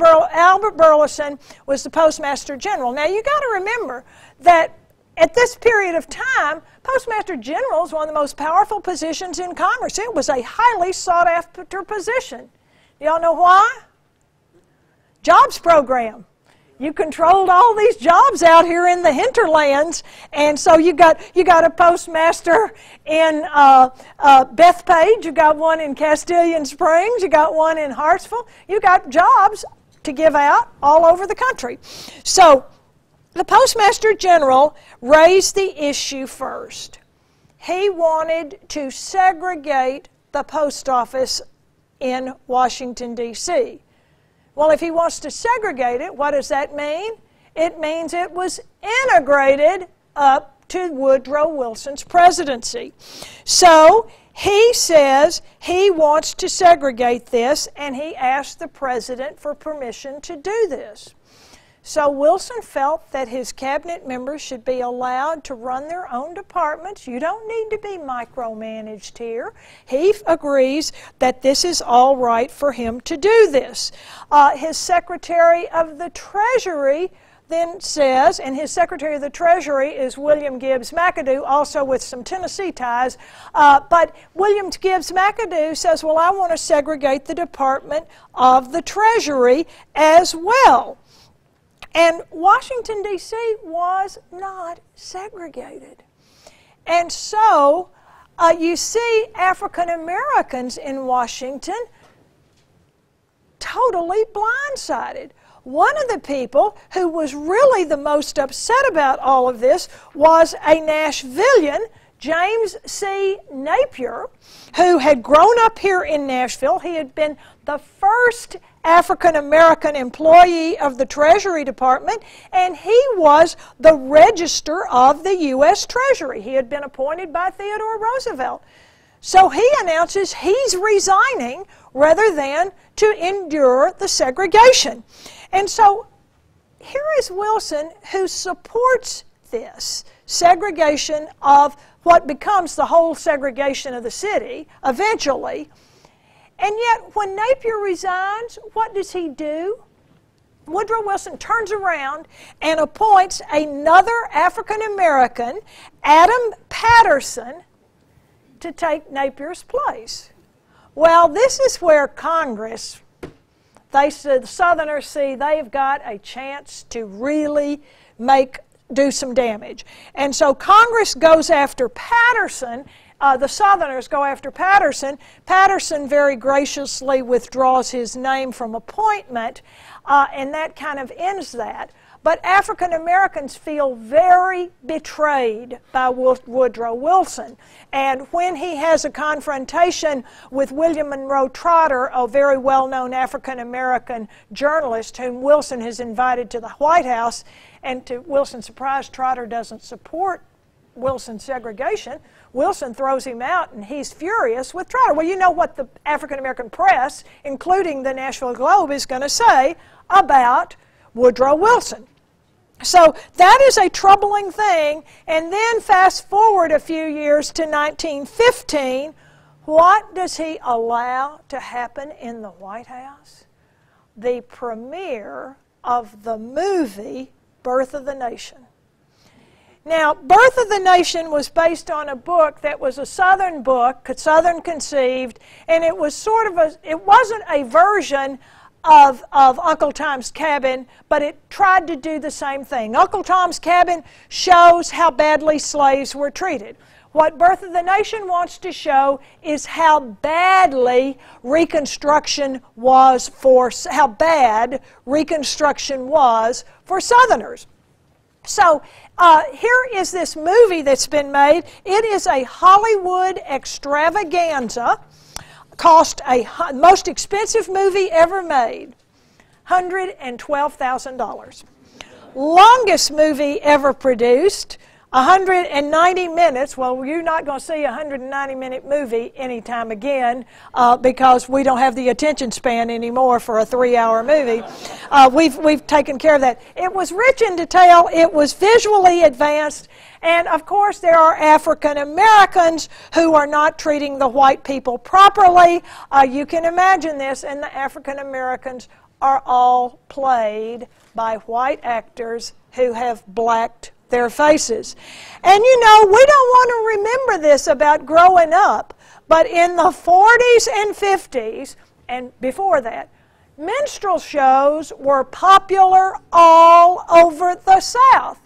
Burleson was the Postmaster General. Now, you got to remember that at this period of time, Postmaster General is one of the most powerful positions in Congress. It was a highly sought-after position. Y'all know why? Jobs program. You controlled all these jobs out here in the hinterlands, and so you got a postmaster in Bethpage, you got one in Castilian Springs, you got one in Hartsville. You got jobs to give out all over the country. So the Postmaster General raised the issue first. He wanted to segregate the post office in Washington, D.C. Well, if he wants to segregate it, what does that mean? It means it was integrated up to Woodrow Wilson's presidency. So he says he wants to segregate this, and he asked the president for permission to do this. So Wilson felt that his cabinet members should be allowed to run their own departments. You don't need to be micromanaged here. He agrees that this is all right for him to do this. His Secretary of the Treasury then says, and his Secretary of the Treasury is William Gibbs McAdoo, also with some Tennessee ties, but William Gibbs McAdoo says, well, I want to segregate the Department of the Treasury as well. And Washington, D.C. was not segregated. And so you see African Americans in Washington totally blindsided. One of the people who was really the most upset about all of this was a Nashvillian, James C. Napier, who had grown up here in Nashville. He had been the first African-American employee of the Treasury Department, and he was the Register of the U.S. Treasury. He had been appointed by Theodore Roosevelt. So he announces he's resigning rather than to endure the segregation. And so here is Wilson, who supports this segregation of what becomes the whole segregation of the city eventually. And yet, when Napier resigns, what does he do? Woodrow Wilson turns around and appoints another African-American, Adam Patterson, to take Napier's place. Well, this is where Congress, the Southerners see they've got a chance to really do some damage. And so Congress goes after Patterson. The Southerners go after Patterson. Patterson very graciously withdraws his name from appointment, and that kind of ends that. But African Americans feel very betrayed by Woodrow Wilson. And when he has a confrontation with William Monroe Trotter, a very well-known African American journalist whom Wilson has invited to the White House, and to Wilson's surprise, Trotter doesn't support Wilson's segregation. Wilson throws him out, and he's furious with Trotter. Well, you know what the African American press, including the Nashville Globe, is going to say about Woodrow Wilson. So that is a troubling thing. And then fast forward a few years to 1915, what does he allow to happen in the White House? The premiere of the movie Birth of the Nation. Now, Birth of the Nation was based on a book that was a Southern book, Southern conceived, and it was sort of it wasn't a version of Uncle Tom's Cabin, but it tried to do the same thing. Uncle Tom's Cabin shows how badly slaves were treated. What Birth of the Nation wants to show is how badly Reconstruction was how bad Reconstruction was for Southerners. So here is this movie that's been made. It is a Hollywood extravaganza. Cost most expensive movie ever made, $112,000. Longest movie ever produced, 190 minutes. Well, you're not going to see a 190-minute movie anytime again because we don't have the attention span anymore for a 3-hour movie. We've taken care of that. It was rich in detail. It was visually advanced. And, of course, there are African Americans who are not treating the white people properly. You can imagine this, and the African Americans are all played by white actors who have blacked their faces. And, you know, we don't want to remember this about growing up, but in the 40s and 50s, and before that, minstrel shows were popular all over the South.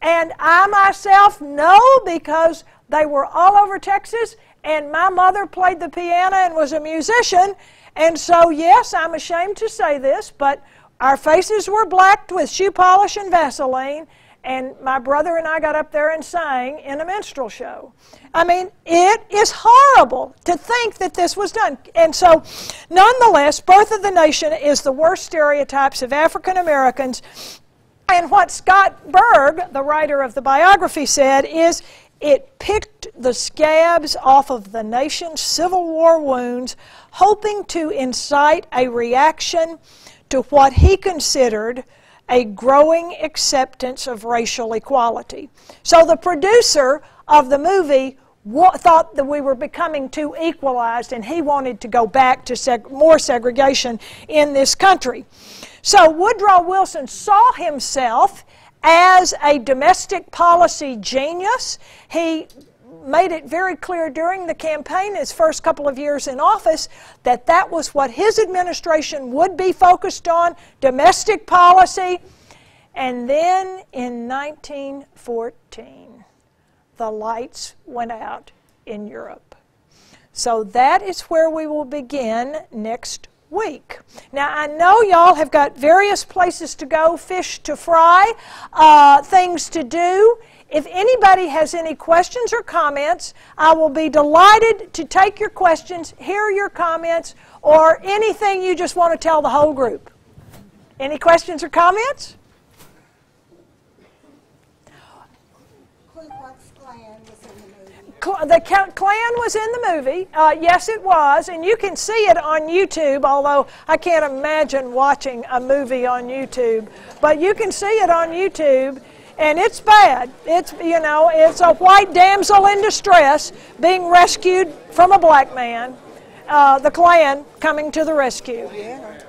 And I myself know because they were all over Texas, and my mother played the piano and was a musician. And so, yes, I'm ashamed to say this, but our faces were blacked with shoe polish and Vaseline, and my brother and I got up there and sang in a minstrel show. I mean, it is horrible to think that this was done. And so, nonetheless, Birth of the Nation is the worst stereotypes of African Americans. And what Scott Berg, the writer of the biography, said is it picked the scabs off of the nation's Civil War wounds, hoping to incite a reaction to what he considered a growing acceptance of racial equality. So the producer of the movie thought that we were becoming too equalized, and he wanted to go back to more segregation in this country. So Woodrow Wilson saw himself as a domestic policy genius. He made it very clear during the campaign, his first couple of years in office, that that was what his administration would be focused on, domestic policy. And then in 1914, the lights went out in Europe. So that is where we will begin next week. Now, I know y'all have got various places to go, fish to fry, things to do. If anybody has any questions or comments, I will be delighted to take your questions, hear your comments, or anything you just want to tell the whole group. Any questions or comments? The Klan was in the movie. Yes, it was. And you can see it on YouTube, although I can't imagine watching a movie on YouTube. But you can see it on YouTube, and it's bad. It's, you know, it's a white damsel in distress being rescued from a black man. The Klan coming to the rescue. Yeah.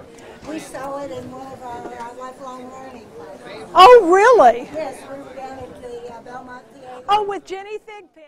We saw it in one of our lifelong learning classes. Oh, really? Yes, we were down at the Belmont Theater. Oh, with Jenny Thigpen.